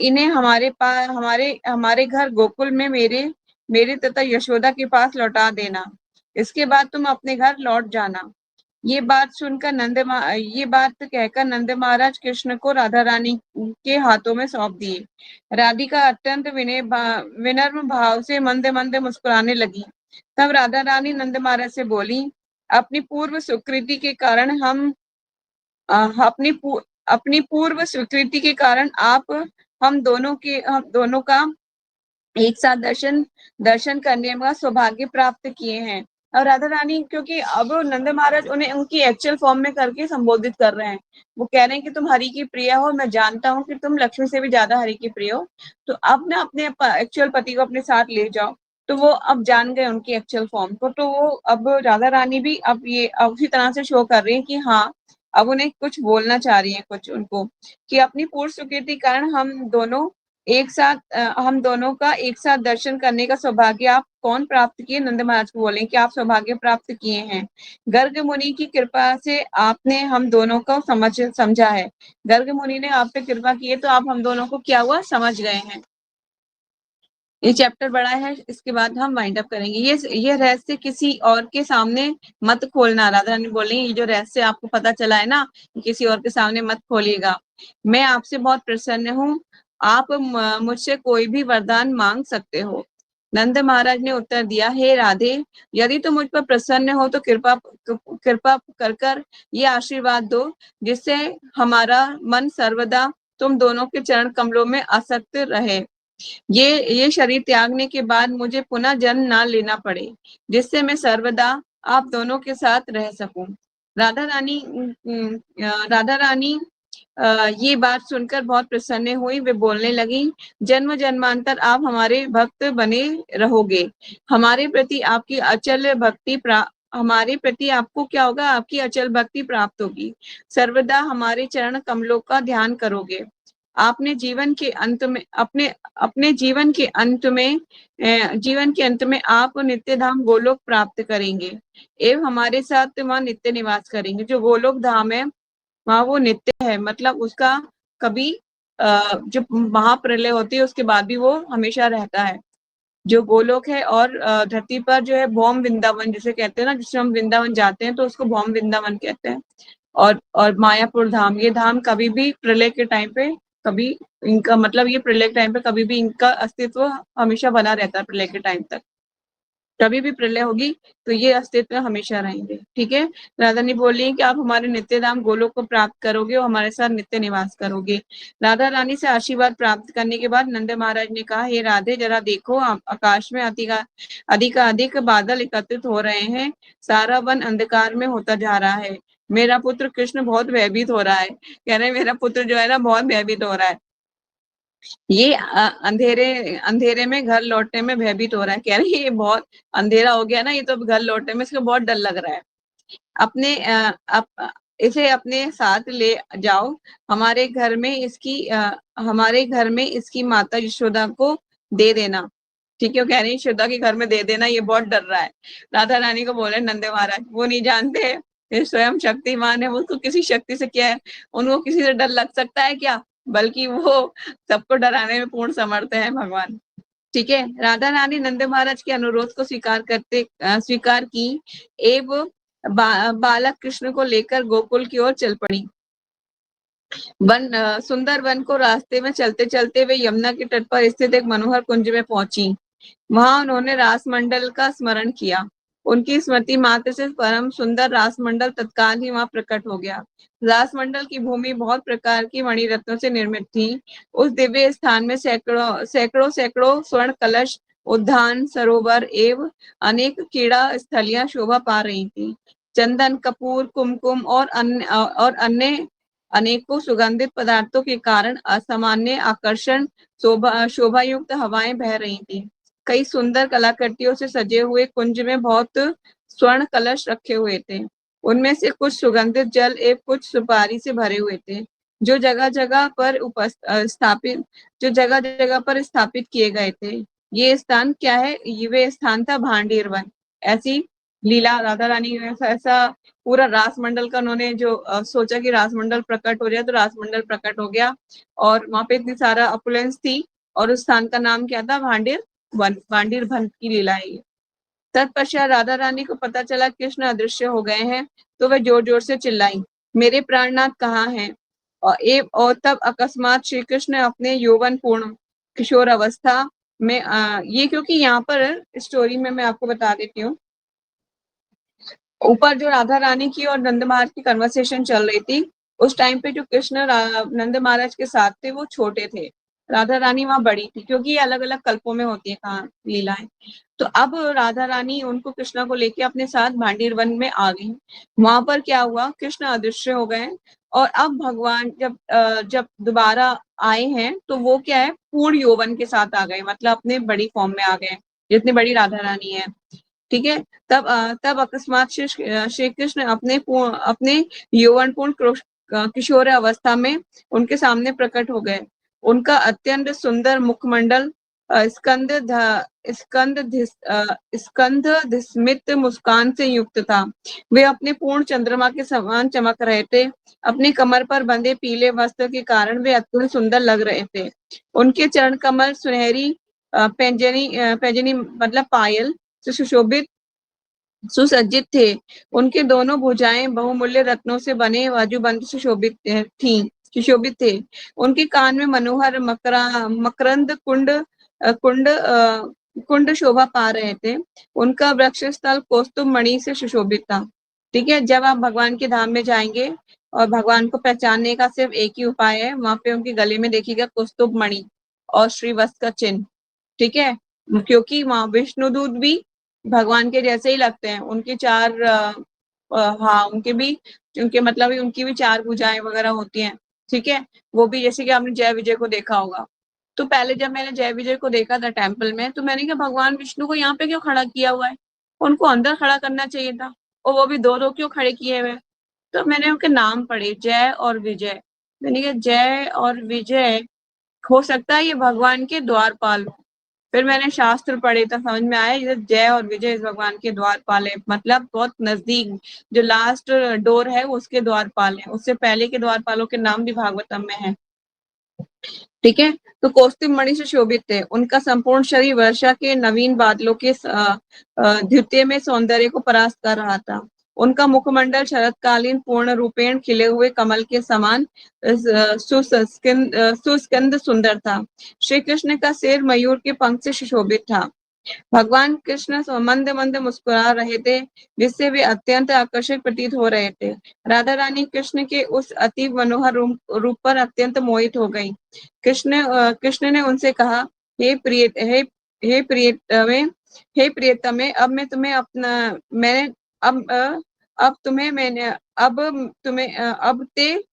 इन्हें हमारे घर गोकुल में मेरे तथा यशोदा के पास लौटा देना। इसके बाद तुम अपने घर लौट जाना। ये बात कहकर नंद महाराज कृष्ण को राधा रानी के हाथों में सौंप दिए। राधिका अत्यंत विनम्र भाव से मंद मंद मुस्कुराने लगी। तब राधा रानी नंद महाराज से बोली, अपनी पूर्व स्वीकृति के कारण अपनी पूर्व स्वीकृति के कारण आप हम दोनों का एक साथ दर्शन करने का सौभाग्य प्राप्त किए हैं। और राधा रानी, क्योंकि अब नंद महाराज उन्हें उनकी एक्चुअल फॉर्म में करके संबोधित कर रहे हैं। वो कह रहे हैं कि तुम हरि की प्रिय हो, मैं जानता हूँ कि तुम लक्ष्मी से भी ज्यादा हरि की प्रिय हो, तो अब ना अपने एक्चुअल पति को अपने साथ ले जाओ। तो वो अब जान गए उनकी एक्चुअल फॉर्म को। तो वो अब राधा रानी भी अब ये उसी तरह से शो कर रही है कि हाँ, अब उन्हें कुछ बोलना चाह रही है, कुछ उनको कि अपनी पूर्व स्वीकृति कारण हम दोनों का एक साथ दर्शन करने का सौभाग्य आप कौन प्राप्त किए? नंद महाराज को बोले कि आप सौभाग्य प्राप्त किए हैं। गर्ग मुनि की कृपा से आपने हम दोनों को समझा है। गर्ग मुनि ने आप पे कृपा की है, तो आप हम दोनों को क्या हुआ? समझ गए हैं। ये चैप्टर बड़ा है, इसके बाद हम वाइंड अप करेंगे। ये रहस्य किसी और के सामने मत खोलना। राधा रानी बोली, ये जो रहस्य आपको पता चला है ना, किसी और के सामने मत खोलिएगा। मैं आपसे बहुत प्रसन्न हूँ, आप मुझसे कोई भी वरदान मांग सकते हो। नंद महाराज ने उत्तर दिया, हे राधे, यदि तुम मुझ पर प्रसन्न हो तो कृपा कर ये आशीर्वाद दो, जिससे हमारा मन सर्वदा तुम दोनों के चरण कमलों में आसक्त रहे। ये शरीर त्यागने के बाद मुझे पुनः जन्म ना लेना पड़े, जिससे मैं सर्वदा आप दोनों के साथ रह सकूं। राधा रानी ये बात सुनकर बहुत प्रसन्न हुई। वे बोलने लगी, जन्म जन्मांतर आप हमारे भक्त बने रहोगे। हमारे प्रति आपको क्या होगा? आपकी अचल भक्ति प्राप्त होगी। सर्वदा हमारे चरण कमलों का ध्यान करोगे। आपने जीवन के अंत में आप नित्य धाम गोलोक प्राप्त करेंगे एवं हमारे साथ वहां नित्य निवास करेंगे। जो गोलोक धाम है वहां वो नित्य है, मतलब उसका कभी जो महाप्रलय होती है उसके बाद भी वो हमेशा रहता है। जो गोलोक है और धरती पर जो है भौम वृंदावन जिसे कहते हैं ना, जिससे हम वृंदावन जाते हैं तो उसको भौम वृंदावन कहते हैं। और मायापुर धाम, ये धाम कभी भी प्रलय के टाइम पे कभी इनका मतलब ये प्रलय के टाइम पे कभी भी इनका अस्तित्व हमेशा बना रहता है। प्रलय के टाइम तक कभी भी प्रलय होगी तो ये अस्तित्व हमेशा रहेंगे। ठीक है, राधा रानी बोली कि आप हमारे नित्य धाम गोलोक को प्राप्त करोगे और हमारे साथ नित्य निवास करोगे। राधा रानी से आशीर्वाद प्राप्त करने के बाद नंद महाराज ने कहा, हे राधे जरा देखो, आकाश में अधिक बादल एकत्रित हो रहे हैं, सारा वन अंधकार में होता जा रहा है। मेरा पुत्र कृष्ण बहुत भयभीत हो रहा है। कह रहे मेरा पुत्र जो है ना बहुत भयभीत हो रहा है, ये अंधेरे में घर लौटने में भयभीत हो रहा है। कह रहे ये बहुत अंधेरा हो गया ना, ये तो घर लौटने में इसको बहुत डर लग रहा है। इसे अपने साथ ले जाओ, हमारे घर में इसकी माता यशोदा को दे देना। ठीक है, कह रही यशोदा के घर में दे देना, ये बहुत डर रहा है। राधा रानी को बोले नंद महाराज, वो नहीं जानते ये स्वयं शक्तिमान है, उसको किसी शक्ति से क्या है, उनको किसी से डर लग सकता है क्या, बल्कि वो सबको डराने में पूर्ण समर्थ है भगवान। ठीक है, राधा रानी नंद महाराज के अनुरोध को स्वीकार की एवं बालक कृष्ण को लेकर गोकुल की ओर चल पड़ी। सुंदर वन को रास्ते में चलते चलते वे यमुना के तट पर स्थित एक मनोहर कुंज में पहुंची। वहां उन्होंने रासमंडल का स्मरण किया। उनकी स्मृति मात्र से परम सुंदर रासमंडल तत्काल ही वहां प्रकट हो गया। रासमंडल की भूमि बहुत प्रकार की मणिरत्नों से निर्मित थी। उस दिव्य स्थान में सैकड़ों स्वर्ण कलश, उद्यान, सरोवर एवं अनेक क्रीड़ा स्थलियां शोभा पा रही थी। चंदन, कपूर, कुमकुम और अन्य अनेकों सुगंधित पदार्थों के कारण असामान्य आकर्षण शोभा युक्त हवाएं बह रही थी। कई सुंदर कलाकृतियों से सजे हुए कुंज में बहुत स्वर्ण कलश रखे हुए थे। उनमें से कुछ सुगंधित जल एवं कुछ सुपारी से भरे हुए थे, जो जगह जगह पर स्थापित किए गए थे। ये स्थान क्या है, ये स्थान था भांडीर वन। ऐसी लीला राधा रानी ऐसा पूरा रासमंडल का उन्होंने जो सोचा कि रासमंडल प्रकट हो जाए, तो रासमंडल प्रकट हो गया और वहां पे इतनी सारा अपुलेंस थी और उस स्थान का नाम क्या था, भांडीर वन की लीला है। तत्पश्चात राधा रानी को पता चला कृष्ण अदृश्य हो गए हैं, तो वह जोर जोर से चिल्लाई, मेरे प्राणनाथ कहाँ हैं। और तब अकस्मात श्री कृष्ण अपने यौवन पूर्ण किशोर अवस्था में ये क्योंकि यहाँ पर स्टोरी में मैं आपको बता देती हूँ, ऊपर जो राधा रानी की और नंद महाराज की कन्वर्सेशन चल रही थी, उस टाइम पे जो कृष्ण नंद महाराज के साथ थे वो छोटे थे, राधा रानी वहां बड़ी थी, क्योंकि ये अलग अलग कल्पों में होती है कहाँ लीलाएं। तो अब राधा रानी उनको कृष्णा को लेके अपने साथ भांडीर वन में आ गई। वहां पर क्या हुआ, कृष्ण अदृश्य हो गए और अब भगवान जब दोबारा आए हैं तो वो क्या है, पूर्ण यौवन के साथ आ गए, मतलब अपने बड़ी फॉर्म में आ गए, जितनी बड़ी राधा रानी है। ठीक है, तब अकस्मात श्री कृष्ण अपने यौवन पूर्ण किशोर अवस्था में उनके सामने प्रकट हो गए। उनका अत्यंत सुंदर मुखमंडल स्मित मुस्कान से युक्त था। वे अपने पूर्ण चंद्रमा के समान चमक रहे थे। अपनी कमर पर बंधे पीले वस्त्र के कारण वे अत्यंत सुंदर लग रहे थे। उनके चरण कमल सुनहरी पैंजनी मतलब पायल से सुशोभित सुसज्जित थे। उनके दोनों भुजाएं बहुमूल्य रत्नों से बने बाजूबंद सुशोभित थे। उनके कान में मनोहर मकरंद कुंड शोभा पा रहे थे। उनका वृक्ष स्थल कौस्तुभ मणि से सुशोभित था। ठीक है, जब आप भगवान के धाम में जाएंगे और भगवान को पहचानने का सिर्फ एक ही उपाय है, वहां पे उनके गले में देखिएगा कौस्तुभ मणि और श्रीवत्स का चिन्ह। ठीक है, क्योंकि वहां विष्णुदूत भी भगवान के जैसे ही लगते हैं, उनके चार हाँ उनके मतलब उनकी भी चार भुजाएं वगैरह होती हैं। ठीक है, वो भी जैसे कि आपने जय विजय को देखा होगा। तो पहले जब मैंने जय विजय को देखा था टेम्पल में, तो मैंने कहा भगवान विष्णु को यहाँ पे क्यों खड़ा किया हुआ है, उनको अंदर खड़ा करना चाहिए था, और वो भी दो दो क्यों खड़े किए हुए। तो मैंने उनके नाम पढ़े, जय और विजय। मैंने कहा जय और विजय, हो सकता है ये भगवान के द्वारपाल हो। फिर मैंने शास्त्र पढ़े तो समझ में आया ये जय और विजय इस भगवान के द्वारपाल है, मतलब बहुत नजदीक जो लास्ट डोर है वो उसके द्वारपाल है। उससे पहले के द्वारपालों के नाम भी भागवतम में है। ठीक है। तो कौस्तुभ मणि से शोभित थे, उनका संपूर्ण शरीर वर्षा के नवीन बादलों के द्वितीय में सौंदर्य को परास्त कर रहा था। उनका मुखमंडल शरतकालीन पूर्ण रूपेण खिले हुए कमल के समान सुस्कंद सुंदर था। श्री कृष्ण का सिर मयूर के पंख से सुशोभित था। भगवान कृष्ण मंद मंद मुस्कुरा रहे थे, जिससे वे अत्यंत आकर्षक प्रतीत हो रहे थे। राधा रानी कृष्ण के उस अति मनोहर रूप पर अत्यंत मोहित हो गई। कृष्ण ने उनसे कहा, हे प्रिय हे हे प्रियतमे हे प्रियतमे, अब मैं तुम्हें अपना मैंने अब तुम्हें मैंने अब तुम्हें अब ते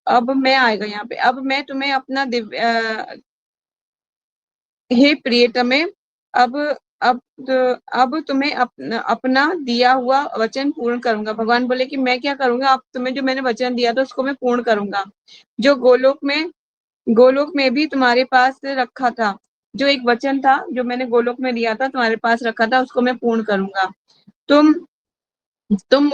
अब मैं आएगा यहाँ पे, अब मैं तुम्हें अपना हे प्रियतमे, अब अब अब तुम्हें अपना दिया हुआ वचन पूर्ण करूंगा। भगवान बोले कि मैं क्या करूंगा, अब तुम्हें जो मैंने वचन दिया था उसको मैं पूर्ण करूंगा। जो गोलोक में भी तुम्हारे पास रखा था, जो एक वचन था जो मैंने गोलोक में दिया था तुम्हारे पास रखा था, उसको मैं पूर्ण करूंगा। तुम तुम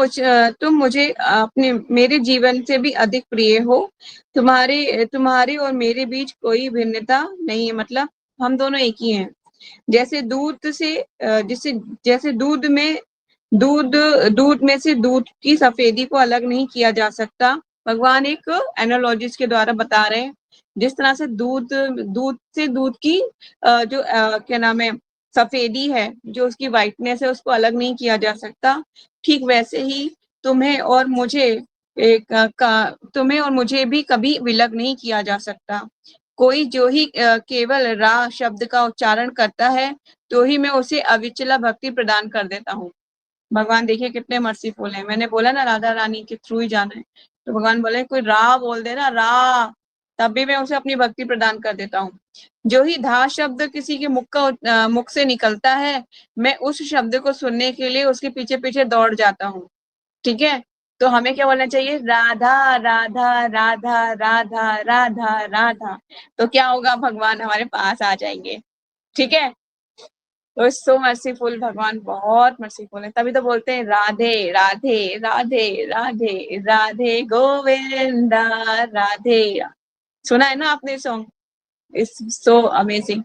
मुझे अपने मेरे जीवन से भी अधिक प्रिय हो। तुम्हारे और मेरे बीच कोई भिन्नता नहीं है, मतलब हम दोनों एक ही हैं। जैसे दूध से जिसे जैसे दूध दूध में से दूध की सफेदी को अलग नहीं किया जा सकता। भगवान एक एनालॉजिस्ट के द्वारा बता रहे हैं, जिस तरह से दूध की जो क्या नाम है, सफेदी है, जो उसकी व्हाइटनेस है, उसको अलग नहीं किया जा सकता। ठीक वैसे ही तुम्हें और मुझे तुम्हें और मुझे भी कभी विलग नहीं किया जा सकता। कोई जो ही केवल रा शब्द का उच्चारण करता है, तो ही मैं उसे अविचला भक्ति प्रदान कर देता हूँ। भगवान देखिए कितने मर्सीफुल हैं। मैंने बोला ना राधा रानी के थ्रू ही जाना है, तो भगवान बोले कोई रा बोल दे ना, रा, तब भी मैं उसे अपनी भक्ति प्रदान कर देता हूँ। जो ही धा शब्द किसी के मुख से निकलता है, मैं उस शब्द को सुनने के लिए उसके पीछे पीछे दौड़ जाता हूँ। ठीक है। तो हमें क्या बोलना चाहिए, राधा राधा राधा राधा राधा राधा। तो क्या होगा, भगवान हमारे पास आ जाएंगे। ठीक है। तो सो मर्सीफुल, भगवान बहुत मर्सीफुल है, तभी तो बोलते हैं राधे राधे राधे राधे राधे गोविंदा राधे। सुना है ना आपने सॉन्ग, इट्स सो अमेजिंग।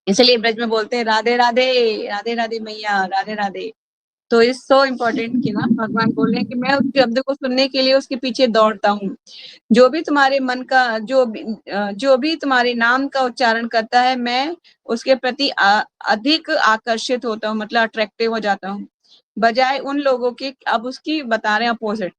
इसलिए ब्रज में बोलते हैं राधे राधे राधे राधे मैया राधे राधे। तो इज सो इम्पोर्टेंट कि ना भगवान बोल रहे हैं कि मैं उस शब्द को सुनने के लिए उसके पीछे दौड़ता हूँ। जो भी तुम्हारे मन का जो भी तुम्हारे नाम का उच्चारण करता है, मैं उसके प्रति अधिक आकर्षित होता हूँ, मतलब अट्रैक्टिव हो जाता हूँ। बजाय उन लोगों के, अब उसकी बता रहे हैं अपोजिट,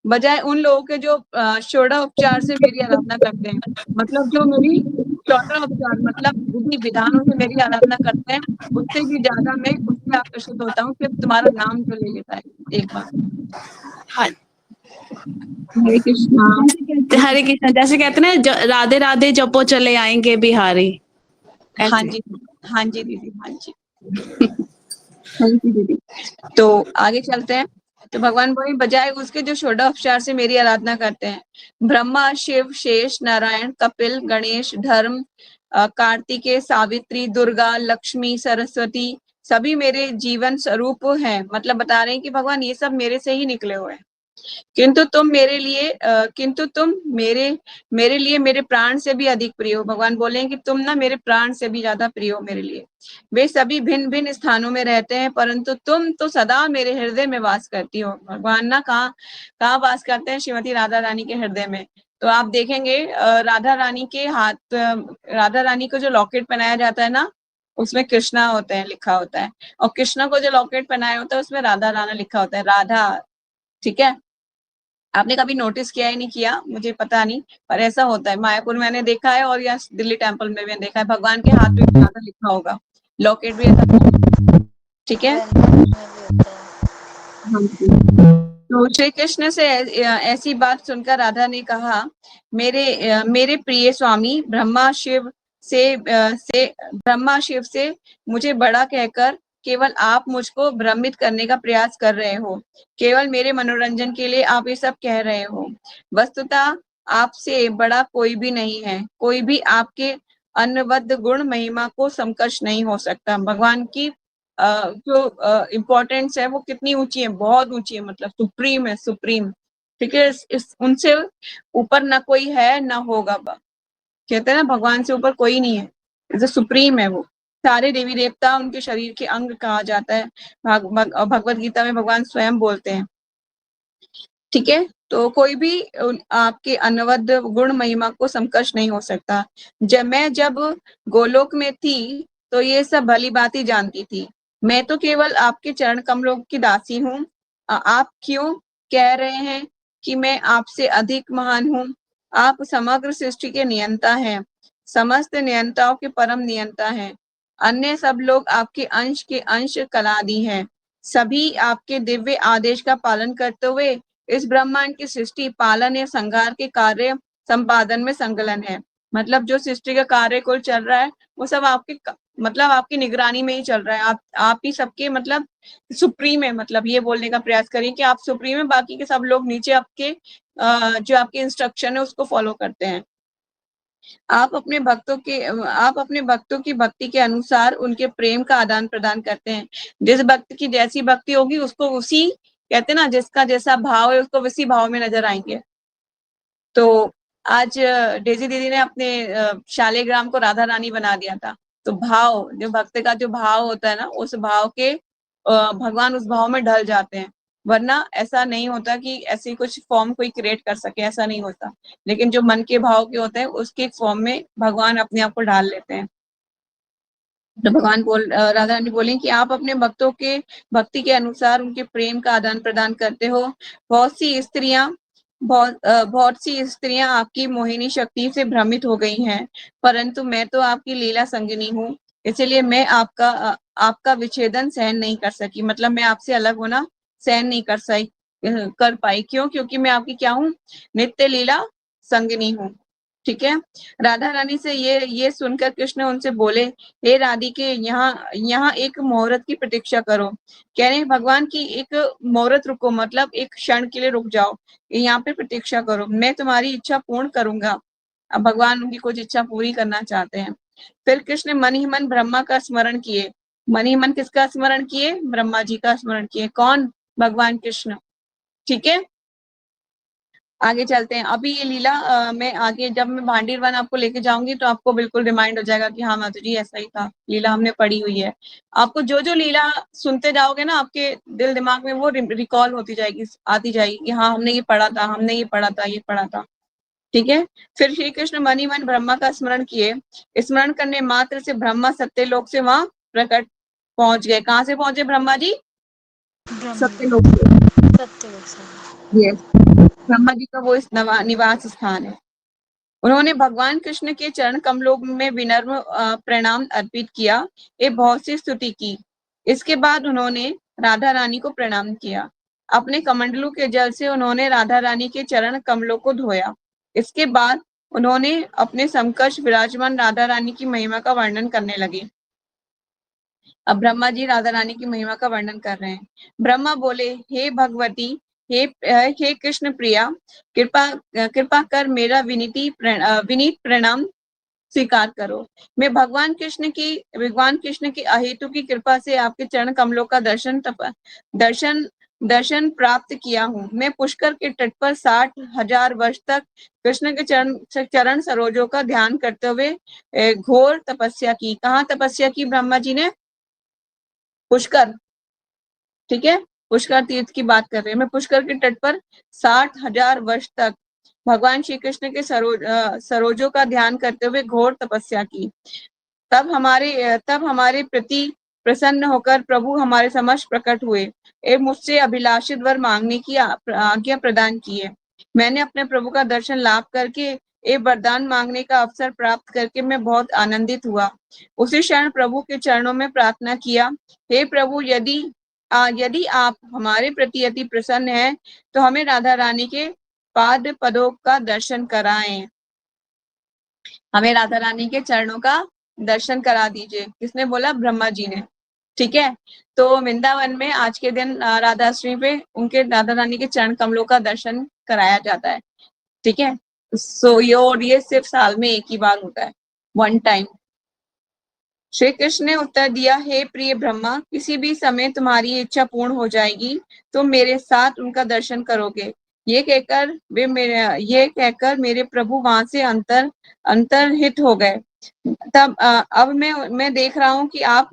बजाय उन लोगों के जो षोडशोपचार से मेरी आराधना करते हैं, मतलब जो मेरी षोडशोपचार मतलब विधि विधानों से मेरी आराधना करते हैं, उससे भी ज्यादा मैं उससे आकर्षित होता हूँ कि तुम्हारा नाम जो ले लेता है एक बार। हाँ, हरे कृष्णा। हरे कृष्ण। जैसे कहते हैं ना, राधे राधे जपो चले आएंगे बिहारी, हाँ ऐसे। जी, हाँ जी दीदी, हाँ जी। थैंक यू दीदी। तो आगे चलते हैं। तो भगवान बोले बजाय उसके जो षोडशोपचार से मेरी आराधना करते हैं, ब्रह्मा शिव शेष नारायण कपिल गणेश धर्म कार्तिकेय सावित्री दुर्गा लक्ष्मी सरस्वती सभी मेरे जीवन स्वरूप हैं। मतलब बता रहे हैं कि भगवान ये सब मेरे से ही निकले हुए हैं। किंतु तुम मेरे लिए मेरे प्राण से भी अधिक प्रिय हो। भगवान बोले कि तुम ना मेरे प्राण से भी ज्यादा प्रिय हो मेरे लिए। वे सभी भिन्न भिन्न स्थानों में रहते हैं, परंतु तुम तो सदा मेरे हृदय में वास करती हो। भगवान ना कहाँ कहाँ वास करते हैं, श्रीमती राधा रानी के हृदय में। तो आप देखेंगे राधा रानी के हाथ, राधा रानी को जो लॉकेट पहनाया जाता है ना, उसमें कृष्णा होता है, लिखा होता है। और कृष्णा को जो लॉकेट पहनाया होता है उसमें राधा राना लिखा होता है, राधा। ठीक है। आपने कभी नोटिस किया है नहीं किया मुझे पता नहीं, पर ऐसा होता है। मायापुर मैंने देखा है और या दिल्ली टेम्पल में मैंने देखा है, भगवान के हाथ में भी राधा लिखा होगा, लॉकेट भी ऐसा। ठीक है। हाँ जी। तो श्री कृष्ण से ऐसी बात सुनकर राधा ने कहा, मेरे प्रिय स्वामी ब्रह्मा शिव से मुझे बड़ा कहकर केवल आप मुझको भ्रमित करने का प्रयास कर रहे हो। केवल मेरे मनोरंजन के लिए आप ये सब कह रहे हो। वस्तुतः आपसे बड़ा कोई भी नहीं है। कोई भी आपके अनवद्य गुण महिमा को समकक्ष नहीं हो सकता। भगवान की जो इम्पोर्टेंस है वो कितनी ऊंची है, बहुत ऊंची है, मतलब सुप्रीम है, सुप्रीम। ठीक है। उनसे ऊपर ना कोई है ना होगा। कहते हैं ना भगवान से ऊपर कोई नहीं है, जैसे सुप्रीम है वो। सारे देवी देवता उनके शरीर के अंग कहा जाता है। भगवत गीता में भगवान स्वयं बोलते हैं। ठीक है, तो कोई भी आपके अनवद गुण महिमा को समकक्ष नहीं हो सकता। जब गोलोक में थी तो ये सब भली भांति जानती थी। मैं तो केवल आपके चरण कमलों की दासी हूँ। आप क्यों कह रहे हैं कि मैं आपसे अधिक महान हूँ? आप समग्र सृष्टि के नियंता हैं, समस्त नियंताओं के परम नियंता हैं। अन्य सब लोग आपके अंश के अंश कलादि हैं। सभी आपके दिव्य आदेश का पालन करते हुए इस ब्रह्मांड की सृष्टि, पालन या संहार के कार्य संपादन में संकलन है। मतलब जो सृष्टि का कार्य कुल चल रहा है वो सब मतलब आपकी निगरानी में ही चल रहा है। आप ही सबके मतलब सुप्रीम है। मतलब ये बोलने का प्रयास करिए कि आप सुप्रीम है, बाकी के सब लोग नीचे आपके जो आपके इंस्ट्रक्शन है उसको फॉलो करते हैं। आप अपने भक्तों की भक्ति के अनुसार उनके प्रेम का आदान प्रदान करते हैं। जिस भक्त की जैसी भक्ति होगी उसको उसी, कहते हैं ना, जिसका जैसा भाव है उसको उसी भाव में नजर आएंगे। तो आज डेजी दीदी ने अपने शालिग्राम को राधा रानी बना दिया था। तो भाव, जो भक्त का जो भाव होता है ना, उस भाव के भगवान उस भाव में ढल जाते हैं। वरना ऐसा नहीं होता कि ऐसी कुछ फॉर्म कोई क्रिएट कर सके, ऐसा नहीं होता। लेकिन जो मन के भाव के होते हैं उसके फॉर्म में भगवान अपने आप को डाल लेते हैं। तो राधा रानी बोली कि आप अपने भक्तों के भक्ति के अनुसार उनके प्रेम का आदान प्रदान करते हो। बहुत सी स्त्रियां आपकी मोहिनी शक्ति से भ्रमित हो गई हैं, परंतु मैं तो आपकी लीला संगिनी हूँ, इसलिए मैं आपका विच्छेदन सहन नहीं कर सकी। मतलब मैं आपसे अलग होना सहन नहीं कर पाई। क्यों? क्योंकि मैं आपकी क्या हूँ? नित्य लीला संगिनी हूँ। ठीक है। राधा रानी से ये सुनकर कृष्ण उनसे बोले, हे राधिके, यहाँ एक मुहूर्त की प्रतीक्षा करो। कह रहे हैं भगवान की एक मुहूर्त रुको, मतलब एक क्षण के लिए रुक जाओ, यहाँ पे प्रतीक्षा करो, मैं तुम्हारी इच्छा पूर्ण करूंगा। अब भगवान उनकी कुछ इच्छा पूरी करना चाहते हैं। फिर कृष्ण मन ही मन ब्रह्मा का स्मरण किए। मन ही मन किसका स्मरण किए? ब्रह्मा जी का स्मरण किए। कौन? भगवान कृष्ण। ठीक है, आगे चलते हैं। अभी ये लीला मैं आगे जब मैं भांडीर वन आपको लेके जाऊंगी तो आपको बिल्कुल रिमाइंड हो जाएगा कि हाँ माता जी ऐसा ही था, लीला हमने पढ़ी हुई है। आपको जो जो लीला सुनते जाओगे ना, आपके दिल दिमाग में वो रिकॉल होती जाएगी, आती जाएगी कि हाँ हमने ये पढ़ा था, हमने ये पढ़ा था, ये पढ़ा था। ठीक है। फिर श्री कृष्ण मन ही मन ब्रह्मा का स्मरण किए। स्मरण करने मात्र से ब्रह्मा सत्यलोक से वहां प्रकट पहुंच गए। कहाँ से पहुंचे ब्रह्मा जी? सत्यलोक से। यस, ब्रह्मा जी का वो इस निवास स्थान है। उन्होंने भगवान कृष्ण के चरण कमलों में विनम्र प्रणाम अर्पित किया, एक बहुत सी स्तुति की। इसके बाद उन्होंने राधा रानी को प्रणाम किया। अपने कमंडलू के जल से उन्होंने राधा रानी के चरण कमलों को धोया। इसके बाद उन्होंने अपने समकक्ष विराजमान राधा रानी की महिमा का वर्णन करने लगे। अब ब्रह्मा जी राधा रानी की महिमा का वर्णन कर रहे हैं। ब्रह्मा बोले, हे भगवती, हे कृष्ण प्रिया, कृपा कर मेरा विनीत प्रणाम स्वीकार करो। मैं भगवान कृष्ण की अहेतु की कृपा से आपके चरण कमलों का दर्शन प्राप्त किया हूँ। मैं पुष्कर के तट पर 60,000 वर्ष तक कृष्ण के चरण सरोजों का ध्यान करते हुए घोर तपस्या की। कहाँ तपस्या की ब्रह्मा जी ने? पुष्कर। ठीक है, पुष्कर तीर्थ की बात कर रहे हैं। मैं पुष्कर के तट पर 60,000 वर्ष तक भगवान श्री कृष्ण के सरोजों का ध्यान करते हुए घोर तपस्या की। तब हमारे प्रति प्रसन्न होकर प्रभु हमारे समक्ष प्रकट हुए एवं मुझसे अभिलाषित वर मांगने की आज्ञा प्रदान की है। मैंने अपने प्रभु का दर्शन लाभ करके एक वरदान मांगने का अवसर प्राप्त करके मैं बहुत आनंदित हुआ। उसी क्षण प्रभु के चरणों में प्रार्थना किया, हे प्रभु, यदि आप हमारे प्रति अति प्रसन्न हैं तो हमें राधा रानी के पाद पदों का दर्शन कराएं। हमें राधा रानी के चरणों का दर्शन करा दीजिए। किसने बोला? ब्रह्मा जी ने। ठीक है, तो वृंदावन में आज के दिन राधाष्टमी पे उनके राधा रानी के चरण कमलों का दर्शन कराया जाता है। ठीक है, सो ये सिर्फ साल में एक ही बार होता है, वन टाइम। श्री कृष्ण ने उत्तर दिया, हे प्रिय ब्रह्मा, किसी भी समय तुम्हारी इच्छा पूर्ण हो जाएगी तो मेरे साथ उनका दर्शन करोगे। ये कहकर मेरे प्रभु वहां से अंतर्हित हो गए। तब अब मैं देख रहा हूँ कि आप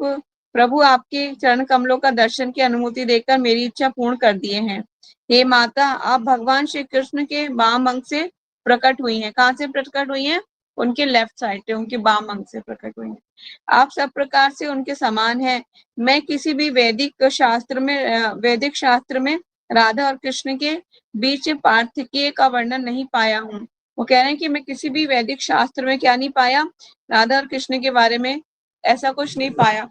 प्रभु आपके चरण कमलों का दर्शन की अनुमति देकर मेरी इच्छा पूर्ण कर दिए हैं। हे माता, आप भगवान श्री कृष्ण के वाम अंग से प्रकट हुई हैं। कहाँ से प्रकट हुई हैं? उनके लेफ्ट साइड से, उनके वाम अंग से प्रकट हुई हैं। आप सब प्रकार से उनके समान हैं। मैं किसी भी वैदिक शास्त्र में राधा और कृष्ण के बीच पार्थक्य का वर्णन नहीं पाया हूँ। वो कह रहे हैं कि मैं किसी भी वैदिक शास्त्र में क्या नहीं पाया, राधा और कृष्ण के बारे में ऐसा कुछ नहीं पाया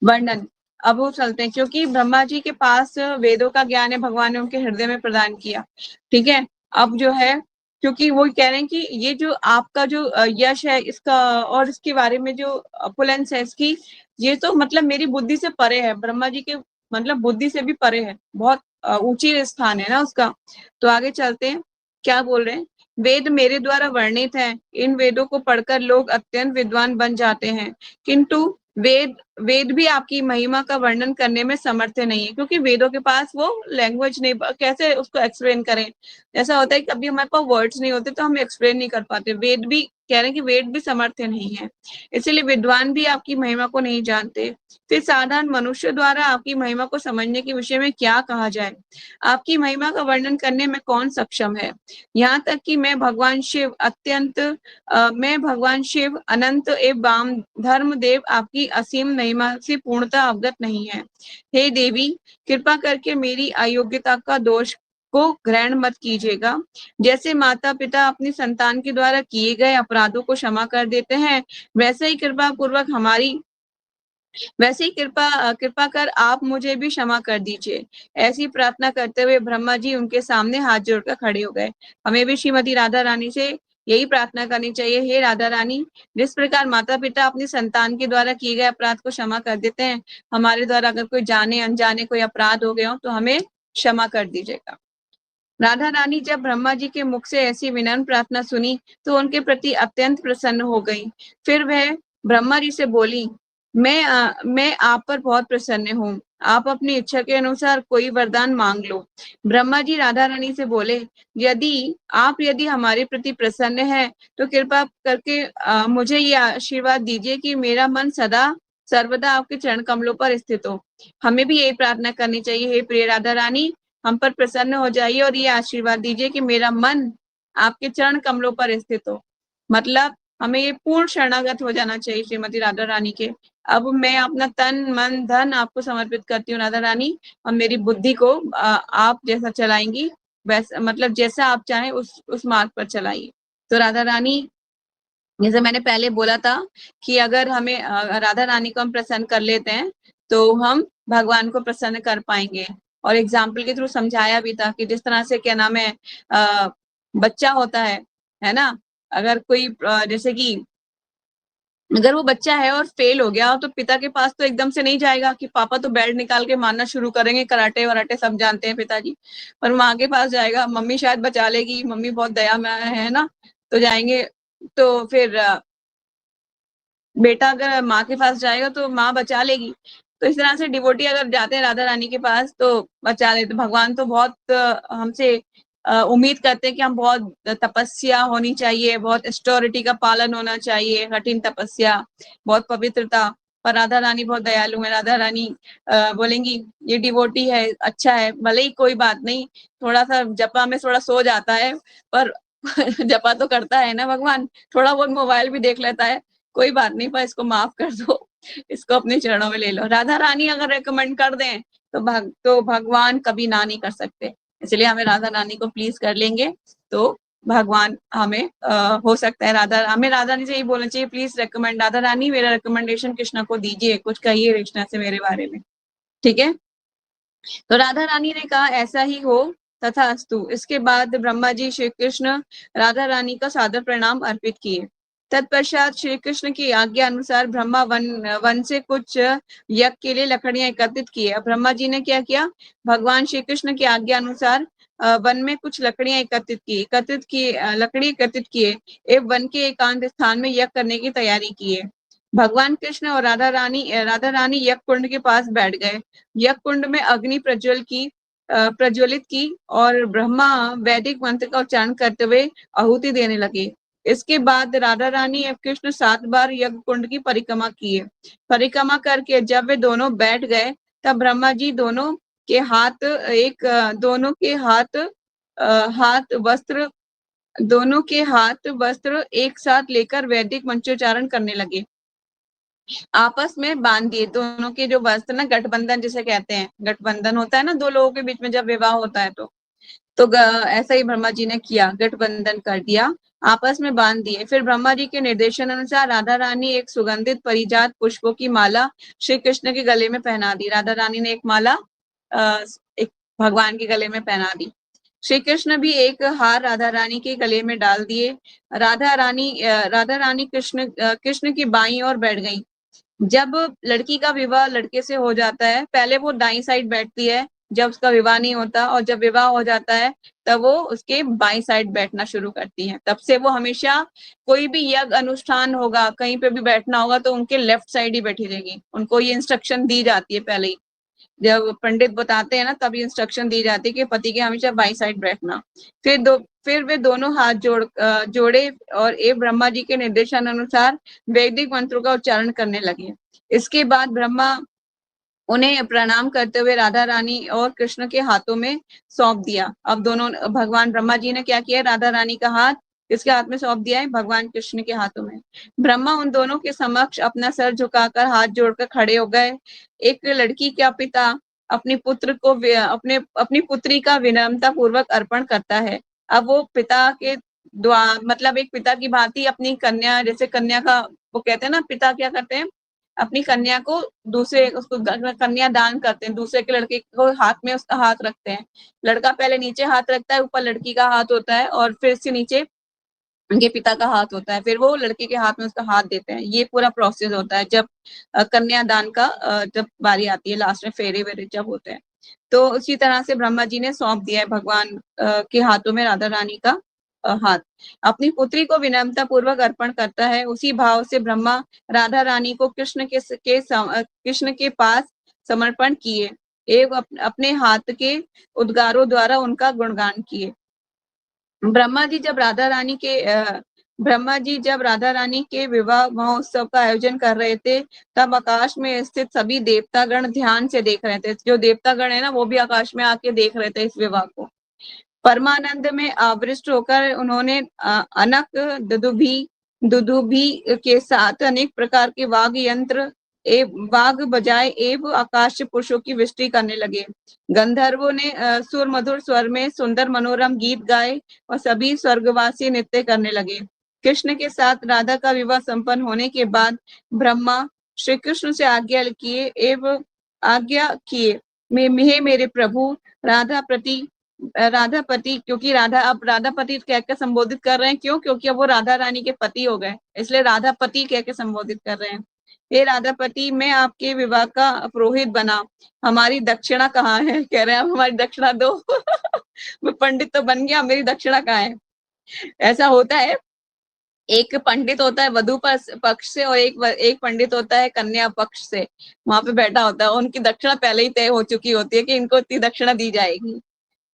वर्णन। अब वो चलते हैं, क्योंकि ब्रह्मा जी के पास वेदों का ज्ञान है, भगवान ने उनके हृदय में प्रदान किया। ठीक है, अब जो है, क्योंकि वो कह रहे हैं कि ये जो आपका जो यश है इसका और इसके बारे में जो अपुलेंस है इसकी, ये तो मतलब मेरी बुद्धि से परे है। ब्रह्मा जी के मतलब बुद्धि से भी परे है, बहुत ऊंची स्थान है ना उसका। तो आगे चलते हैं, क्या बोल रहे हैं? वेद मेरे द्वारा वर्णित है। इन वेदों को पढ़कर लोग अत्यंत विद्वान बन जाते हैं, किंतु वेद भी आपकी महिमा का वर्णन करने में समर्थ नहीं है, क्योंकि वेदों के पास वो लैंग्वेज नहीं, कैसे उसको एक्सप्लेन करें। ऐसा होता है कि कभी हमारे पास वर्ड्स नहीं होते तो हम एक्सप्लेन नहीं कर पाते। वेद भी कह रहे हैं कि वेद भी समर्थ नहीं है, इसलिए विद्वान भी आपकी महिमा को नहीं जानते। फिर साधारण मनुष्य द्वारा आपकी महिमा को समझने के विषय में क्या कहा जाए? आपकी महिमा का वर्णन करने में कौन सक्षम है? यहाँ तक कि मैं भगवान शिव अनंत एवं वाम धर्म देव आपकी असीम महिमा से पूर्णतः अवगत नहीं है। हे देवी, कृपा करके मेरी अयोग्यता का दोष को ग्रहण मत कीजिएगा। जैसे माता पिता अपनी संतान के द्वारा किए गए अपराधों को क्षमा कर देते हैं, वैसे ही कृपा कर आप मुझे भी क्षमा कर दीजिए। ऐसी प्रार्थना करते हुए ब्रह्मा जी उनके सामने हाथ जोड़कर खड़े हो गए। हमें भी श्रीमती राधा रानी से यही प्रार्थना करनी चाहिए। हे राधा रानी, जिस प्रकार माता पिता अपनी संतान के द्वारा किए गए अपराध को क्षमा कर देते हैं, हमारे द्वारा अगर कोई जाने अनजाने कोई अपराध हो गए हो तो हमें क्षमा कर दीजिएगा। राधा रानी जब ब्रह्मा जी के मुख से ऐसी विनम्र प्रार्थना सुनी तो उनके प्रति अत्यंत प्रसन्न हो गई। फिर वह ब्रह्मा जी से बोली, मैं आप पर बहुत प्रसन्न हूँ। आप अपनी इच्छा के अनुसार कोई वरदान मांग लो। ब्रह्मा जी राधा रानी से बोले, यदि हमारे प्रति प्रसन्न है तो कृपा करके मुझे ये आशीर्वाद दीजिए कि मेरा मन सदा सर्वदा आपके चरण कमलों पर स्थित हो। हमें भी यही प्रार्थना करनी चाहिए। हे प्रिय राधा रानी, हम पर प्रसन्न हो जाइए और ये आशीर्वाद दीजिए कि मेरा मन आपके चरण कमलों पर स्थित हो। मतलब हमें ये पूर्ण शरणागत हो जाना चाहिए श्रीमती राधा रानी के। अब मैं अपना तन मन धन आपको समर्पित करती हूँ राधा रानी, और मेरी बुद्धि को आप जैसा चलाएंगी वैसा, मतलब जैसा आप चाहें उस मार्ग पर चलाइए। तो राधा रानी, जैसे मैंने पहले बोला था कि अगर हमें राधा रानी को हम प्रसन्न कर लेते हैं तो हम भगवान को प्रसन्न कर पाएंगे। और एग्जाम्पल के थ्रू समझाया भी था कि जिस तरह से क्या नाम है, बच्चा होता है ना, अगर कोई जैसे कि अगर वो बच्चा है और फेल हो गया तो पिता के पास तो एकदम से नहीं जाएगा कि पापा तो बेल्ट निकाल के मारना शुरू करेंगे, कराटे वराटे सब जानते हैं पिताजी, पर माँ के पास जाएगा, मम्मी शायद बचा लेगी, मम्मी बहुत दया में है ना, तो जाएंगे। तो फिर बेटा अगर माँ के पास जाएगा तो माँ बचा लेगी। तो इस तरह से डिवोटी अगर जाते हैं राधा रानी के पास तो बचा लेते। भगवान तो बहुत हमसे उम्मीद करते हैं कि हम बहुत तपस्या होनी चाहिए, बहुत स्टोरिटी का पालन होना चाहिए, कठिन तपस्या, बहुत पवित्रता। पर राधा रानी बहुत दयालु है। राधा रानी बोलेंगी ये डिवोटी है, अच्छा है, भले ही कोई बात नहीं, थोड़ा सा जपा में थोड़ा सो जाता है, पर जपा तो करता है ना भगवान, थोड़ा बहुत मोबाइल भी देख लेता है, कोई बात नहीं, पर इसको माफ कर दो, इसको अपने चरणों में ले लो। राधा रानी अगर रेकमेंड कर दें तो भगवान कभी ना नहीं कर सकते। इसलिए हमें राधा रानी को प्लीज कर लेंगे तो भगवान हमें हो सकता है हमें राधा रानी से यही बोलना चाहिए, प्लीज रेकमेंड, राधा रानी मेरा रिकमेंडेशन कृष्णा को दीजिए, कुछ कहिए कृष्णा से मेरे बारे में। ठीक है, तो राधा रानी ने कहा ऐसा ही हो तथास्तु। इसके बाद ब्रह्मा जी श्री कृष्ण राधा रानी का सादर प्रणाम अर्पित किए। तत्पश्चात श्री कृष्ण की आज्ञा अनुसार ब्रह्मा वन से कुछ यज्ञ के लिए लकड़ियां एकत्रित किए। अब ब्रह्मा जी ने क्या किया, भगवान श्री कृष्ण की आज्ञा अनुसार वन में कुछ लकड़ियां लकड़ी एकत्रित किए एवं वन के एकांत स्थान में यज्ञ करने की तैयारी किए। भगवान कृष्ण और राधा रानी यज्ञ कुंड के पास बैठ गए। यज्ञ कुंड में अग्नि प्रज्वल की प्रज्वलित की और ब्रह्मा वैदिक मंत्र का उच्चारण करते हुए आहुति देने लगे। इसके बाद राधा रानी एवं कृष्ण 7 बार यज्ञ कुंड की परिक्रमा किए। परिक्रमा करके जब वे दोनों बैठ गए तब ब्रह्मा जी दोनों के हाथ वस्त्र एक साथ लेकर वैदिक मंत्रोच्चारण करने लगे। आपस में बांध दिए दोनों के जो वस्त्र ना, गठबंधन जिसे कहते हैं, गठबंधन होता है ना दो लोगों के बीच में जब विवाह होता है तो ऐसा ही ब्रह्मा जी ने किया, गठबंधन कर दिया, आपस में बांध दिए। फिर ब्रह्मा जी के निर्देशन अनुसार राधा रानी एक सुगंधित परिजात पुष्पों की माला श्री कृष्ण के गले में पहना दी। राधा रानी ने एक माला एक भगवान के गले में पहना दी। श्री कृष्ण भी एक हार राधा रानी के गले में डाल दिए। राधा रानी कृष्ण की बाईं ओर बैठ गई। जब लड़की का विवाह लड़के से हो जाता है, पहले वो दाईं साइड बैठती है जब उसका विवाह नहीं होता, और जब विवाह हो जाता है तब वो उसके बाईं साइड बैठना शुरू करती है। तब से वो हमेशा कोई भी यज्ञ अनुष्ठान होगा, कहीं पे भी बैठना होगा तो उनके लेफ्ट साइड ही बैठी रहेगी। उनको ये इंस्ट्रक्शन दी जाती है पहले ही, जब पंडित बताते हैं ना तब ये इंस्ट्रक्शन दी जाती है कि पति के हमेशा बाईं साइड बैठना। फिर वे दोनों हाथ जोड़े और ब्रह्मा जी के निर्देशन अनुसार वैदिक मंत्रों का उच्चारण करने लगे। इसके बाद ब्रह्मा उन्हें प्रणाम करते हुए राधा रानी और कृष्ण के हाथों में सौंप दिया। अब दोनों भगवान ब्रह्मा जी ने क्या किया, राधा रानी का हाथ किसके हाथ में सौंप दिया है, भगवान कृष्ण के हाथों में। ब्रह्मा उन दोनों के समक्ष अपना सर झुकाकर हाथ जोड़कर खड़े हो गए। एक लड़की का पिता अपनी पुत्री का विनम्रता पूर्वक अर्पण करता है। अब वो पिता के मतलब एक पिता की भांति अपनी कन्या, जैसे कन्या का वो कहते हैं ना, पिता क्या करते हैं, अपनी कन्या को उसको कन्या दान करते हैं, दूसरे के लड़के को हाथ में उसका हाथ रखते हैं। लड़का पहले नीचे हाथ रखता है, ऊपर लड़की का हाथ होता है, और फिर इससे नीचे उनके पिता का हाथ होता है, फिर वो लड़के के हाथ में उसका हाथ देते हैं। ये पूरा प्रोसेस होता है जब कन्यादान का जब बारी आती है, लास्ट में फेरे वेरे जब होते हैं। तो उसी तरह से ब्रह्मा जी ने सौंप दिया है भगवान के हाथों में राधा रानी का हाथ। अपनी पुत्री को विनम्रता पूर्वक अर्पण करता है। उसी भाव से ब्रह्मा राधा रानी को कृष्ण के पास समर्पण किए एवं अपने हाथ के उद्गारों द्वारा उनका गुणगान किए। ब्रह्मा जी जब राधा रानी के विवाह महोत्सव का आयोजन कर रहे थे, तब आकाश में स्थित सभी देवतागण ध्यान से देख रहे थे। जो देवतागण है ना, वो भी आकाश में आके देख रहे थे इस विवाह को। परमानंद में आविष्ट होकर उन्होंने अनक दुदुभी के साथ अनेक प्रकार के वाद्य यंत्र वाग बजाए एवं आकाश पुरुषों की वृष्टि करने लगे। गंधर्वों ने सुर मधुर स्वर में सुंदर मनोरम गीत गाए और सभी स्वर्गवासी नृत्य करने लगे। कृष्ण के साथ राधा का विवाह संपन्न होने के बाद ब्रह्मा श्री कृष्ण से आज्ञा किए मेरे प्रभु राधापति, क्योंकि अब राधापति कहकर संबोधित कर रहे हैं। क्यों? क्योंकि अब वो राधा रानी के पति हो गए, इसलिए राधापति कहकर संबोधित कर रहे हैं। हे राधापति, मैं आपके विवाह का पुरोहित बना, हमारी दक्षिणा कहाँ है? कह रहे हैं अब हमारी दक्षिणा दो। मैं पंडित तो बन गया, मेरी दक्षिणा कहाँ है? ऐसा होता है, एक पंडित होता है वधु पक्ष से और एक पंडित होता है कन्या पक्ष से, वहां पे बैठा होता है। उनकी दक्षिणा पहले ही तय हो चुकी होती है कि इनको इतनी दक्षिणा दी जाएगी।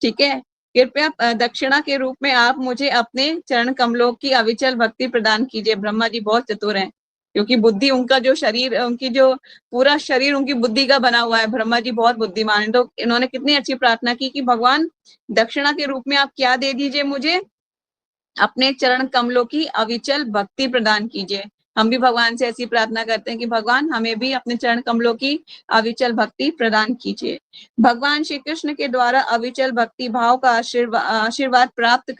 ठीक है, कृपया दक्षिणा के रूप में आप मुझे अपने चरण कमलों की अविचल भक्ति प्रदान कीजिए। ब्रह्मा जी बहुत चतुर हैं, क्योंकि बुद्धि उनका जो शरीर, उनकी जो पूरा शरीर उनकी बुद्धि का बना हुआ है। ब्रह्मा जी बहुत बुद्धिमान है, तो इन्होंने कितनी अच्छी प्रार्थना की कि भगवान दक्षिणा के रूप में आप क्या दे दीजिए, मुझे अपने चरण कमलों की अविचल भक्ति प्रदान कीजिए। हम भी भगवान से ऐसी प्रार्थना करते हैं कि भगवान हमें भी अपने चरण कमलों की अविचल भक्ति प्रदान कीजिए। भगवान श्री कृष्ण के द्वारा अविचल भक्ति भाव का आशीर्वाद प्राप्त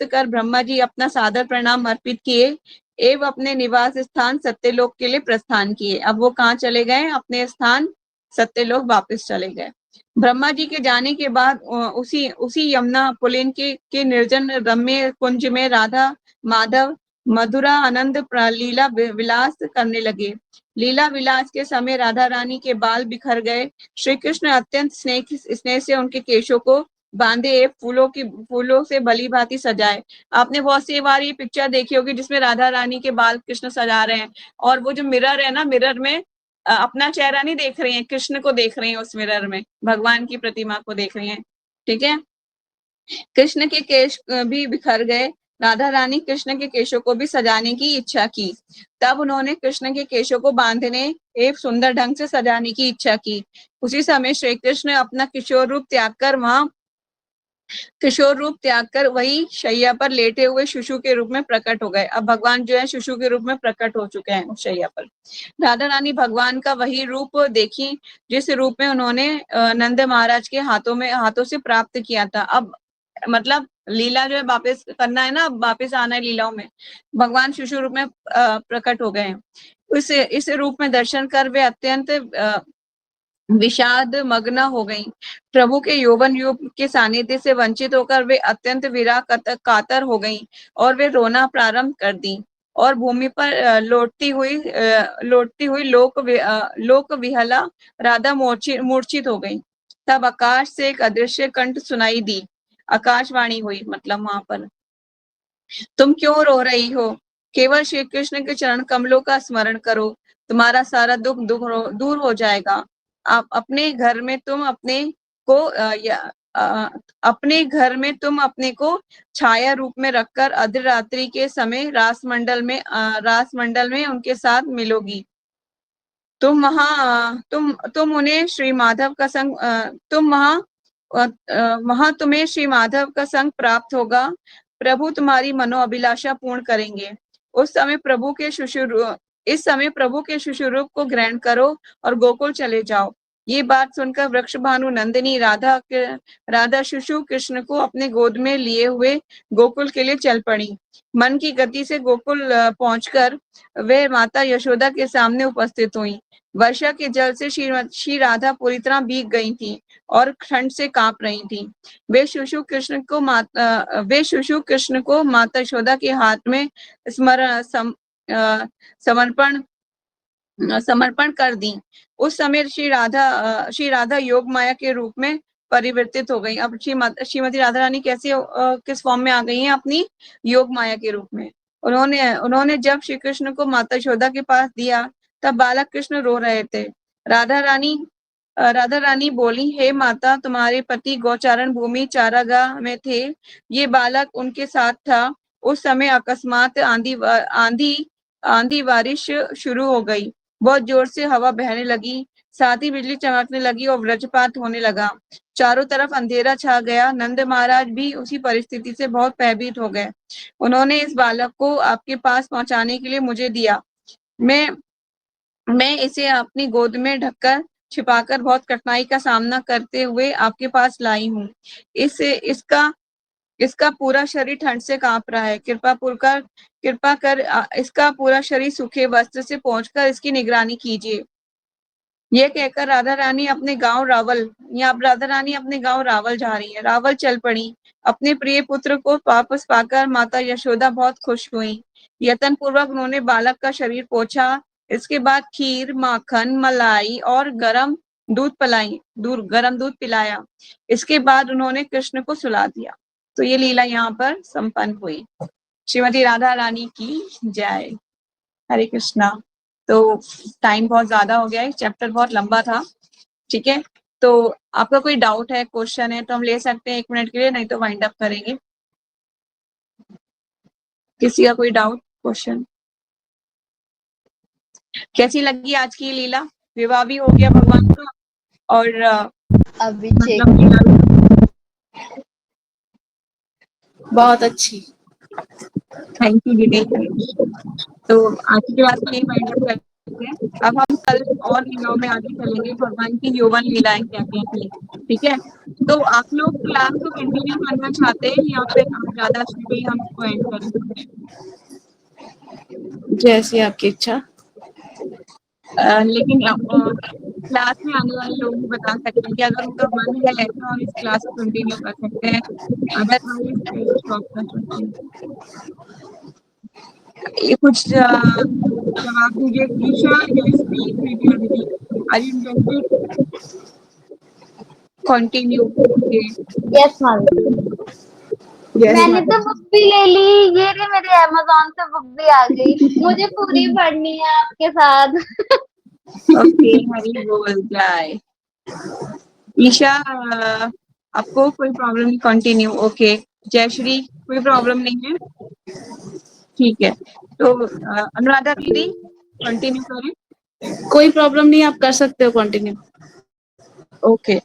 कर ब्रह्मा जी अपना सादर प्रणाम अर्पित किए एवं अपने निवास स्थान सत्यलोक के लिए प्रस्थान किए। अब वो कहाँ चले गए? अपने स्थान सत्यलोक वापस चले गए। ब्रह्मा जी के जाने के बाद उसी यमुना पुलिन के निर्जन रम्य कुंज में राधा माधव मधुरा आनंद लीला विलास करने लगे। लीला विलास के समय राधा रानी के बाल बिखर गए। श्री कृष्ण अत्यंत स्नेह से उनके केशों को बांधे फूलों से भली भांति सजाए। आपने बहुत सी बार ये पिक्चर देखी होगी जिसमें राधा रानी के बाल कृष्ण सजा रहे हैं, और वो जो मिरर है ना, मिरर में अपना चेहरा नहीं देख रही हैं, कृष्ण को देख रही हैं उस मिरर में, भगवान की प्रतिमा को देख रही हैं। ठीक है, कृष्ण के केश भी बिखर गए। राधा रानी कृष्ण के केशों को भी सजाने की इच्छा की। तब उन्होंने कृष्ण के केशों को बांधने एवं सुंदर ढंग से सजाने की इच्छा की। उसी समय श्री कृष्ण अपना किशोर रूप त्याग कर वही शैया पर लेटे हुए शिशु के रूप में प्रकट हो गए। अब भगवान जो है शिशु के रूप में प्रकट हो चुके हैं उस शैया पर। राधा रानी भगवान का वही रूप देखी जिस रूप में उन्होंने नंद महाराज के हाथों से प्राप्त किया था। अब मतलब लीला जो है वापस करना है ना, अब वापस आना है लीलाओं में। भगवान शिशु रूप में प्रकट हो गए हैं। इस रूप में दर्शन कर वे अत्यंत विषाद मग्न हो गई। प्रभु के यौवन युग के सानिध्य से वंचित होकर वे अत्यंत विरह कातर हो गईं और वे रोना प्रारंभ कर दी और भूमि पर लौटती हुई लोक विहला राधा मूर्छित हो गई। तब आकाश से एक अदृश्य कंठ सुनाई दी। आकाशवाणी हुई, मतलब वहां पर, तुम क्यों रो रही हो? केवल श्री कृष्ण के चरण कमलों का स्मरण करो, तुम्हारा सारा दुख दूर हो जाएगा। आप अपने घर में तुम अपने को छाया रूप में रखकर अर्धरात्रि के समय रास मंडल में उनके साथ मिलोगी। तुम उन्हें श्री माधव का संग वहां तुम्हें श्री माधव का संग प्राप्त होगा। प्रभु तुम्हारी मनोअभिलाषा पूर्ण करेंगे। इस समय प्रभु के शिशु रूप को ग्रहण करो और गोकुल चले जाओ। ये बात सुनकर वृक्ष भानु नंदिनी राधा शिशु कृष्ण को अपने गोद में लिए हुए गोकुल के लिए चल पड़ी। मन की गति से गोकुल पहुंचकर वे माता यशोदा के सामने उपस्थित हुई। वर्षा के जल से श्री राधा पूरी तरह भीग गई थी और ठंड से कांप रही थी। वे शिशु कृष्ण को माता यशोदा के हाथ में समर्पण कर दी। उस समय श्री राधा योग माया के रूप में परिवर्तित हो गई। अब श्रीमती राधा रानी किस फॉर्म में आ गई हैं? अपनी योग माया के रूप में। उन्होंने जब श्री कृष्ण को माता यशोदा के पास दिया तब बालक कृष्ण रो रहे थे। राधा रानी बोली, हे माता, तुम्हारे पति गौचारण भूमि चारागाह में थे, ये बालक उनके साथ था। उस समय अकस्मात आंधी बारिश शुरू हो गई। बहुत जोर से हवा बहने लगी, साथ ही बिजली चमकने लगी और वज्रपात होने लगा। चारों तरफ अंधेरा छा गया। नंद महाराज भी उसी परिस्थिति से बहुत भयभीत हो गए। उन्होंने इस बालक को आपके पास पहुंचाने के लिए मुझे दिया। मैं इसे अपनी गोद में ढककर छिपाकर बहुत कठिनाई का सामना करते हुए आपके पास लाई हूँ। इसका पूरा शरीर ठंड से कांप रहा है। कृपा कर इसका पूरा शरीर सूखे वस्त्र से पोंछकर इसकी निगरानी कीजिए। यह कहकर राधा रानी अपने गांव रावल जा रही है। रावल चल पड़ी। अपने प्रिय पुत्र को वापस पाकर माता यशोदा बहुत खुश हुई। यत्न पूर्वक उन्होंने बालक का शरीर पोंछा। इसके बाद खीर, माखन, मलाई और गरम दूध पिलाया। इसके बाद उन्होंने कृष्ण को सुला दिया। तो ये लीला यहाँ पर संपन्न हुई। श्रीमती राधा रानी की जय। हरे कृष्णा। तो टाइम बहुत ज्यादा हो गया है, चैप्टर बहुत लंबा था। ठीक है, तो आपका कोई डाउट है, क्वेश्चन है तो हम ले सकते हैं 1 मिनट के लिए, नहीं तो वाइंड अप करेंगे। किसी का कोई डाउट, क्वेश्चन? कैसी लगी आज की लीला? विवाह भी हो गया भगवान का और बहुत अच्छी। थैंक यू दीदी। तो आज की बात यही वाइंड अप करते हैं। अब हम कल और लीलाओं में आगे चलेंगे, भगवान की यौवन लीलाएं क्या क्या थी। ठीक है, तो आप लोग क्लास को कंटिन्यू करना चाहते हैं या फिर ज्यादा पे हम इसको एंड करें? जैसी आपकी इच्छा। लेकिन क्लास में आने वाले लोग भी बता सकते हैं कि अगर उनका मन है तो हम इस क्लास को कंटिन्यू कर सकते हैं, अदरवाइज स्टॉप कर सकते हैं। ये कुछ जवाब दीजिए। ईशा, यस प्लीज वीडियो दीदी, are you interested continue? Yes ma'am. मैंने तो बुक भी ले ली, ये रे मेरे अमेज़न से बुक भी आ गई। मुझे पूरी पढ़नी है आपके साथ। ओके, हरी बोल जाए। ईशा, आपको कोई प्रॉब्लम नहीं, कंटिन्यू। ओके, जयश्री, कोई प्रॉब्लम नहीं है, ठीक है। तो अनुराधा दीदी कंटिन्यू करें। कोई प्रॉब्लम नहीं, आप कर सकते हो कंटिन्यू। ओके।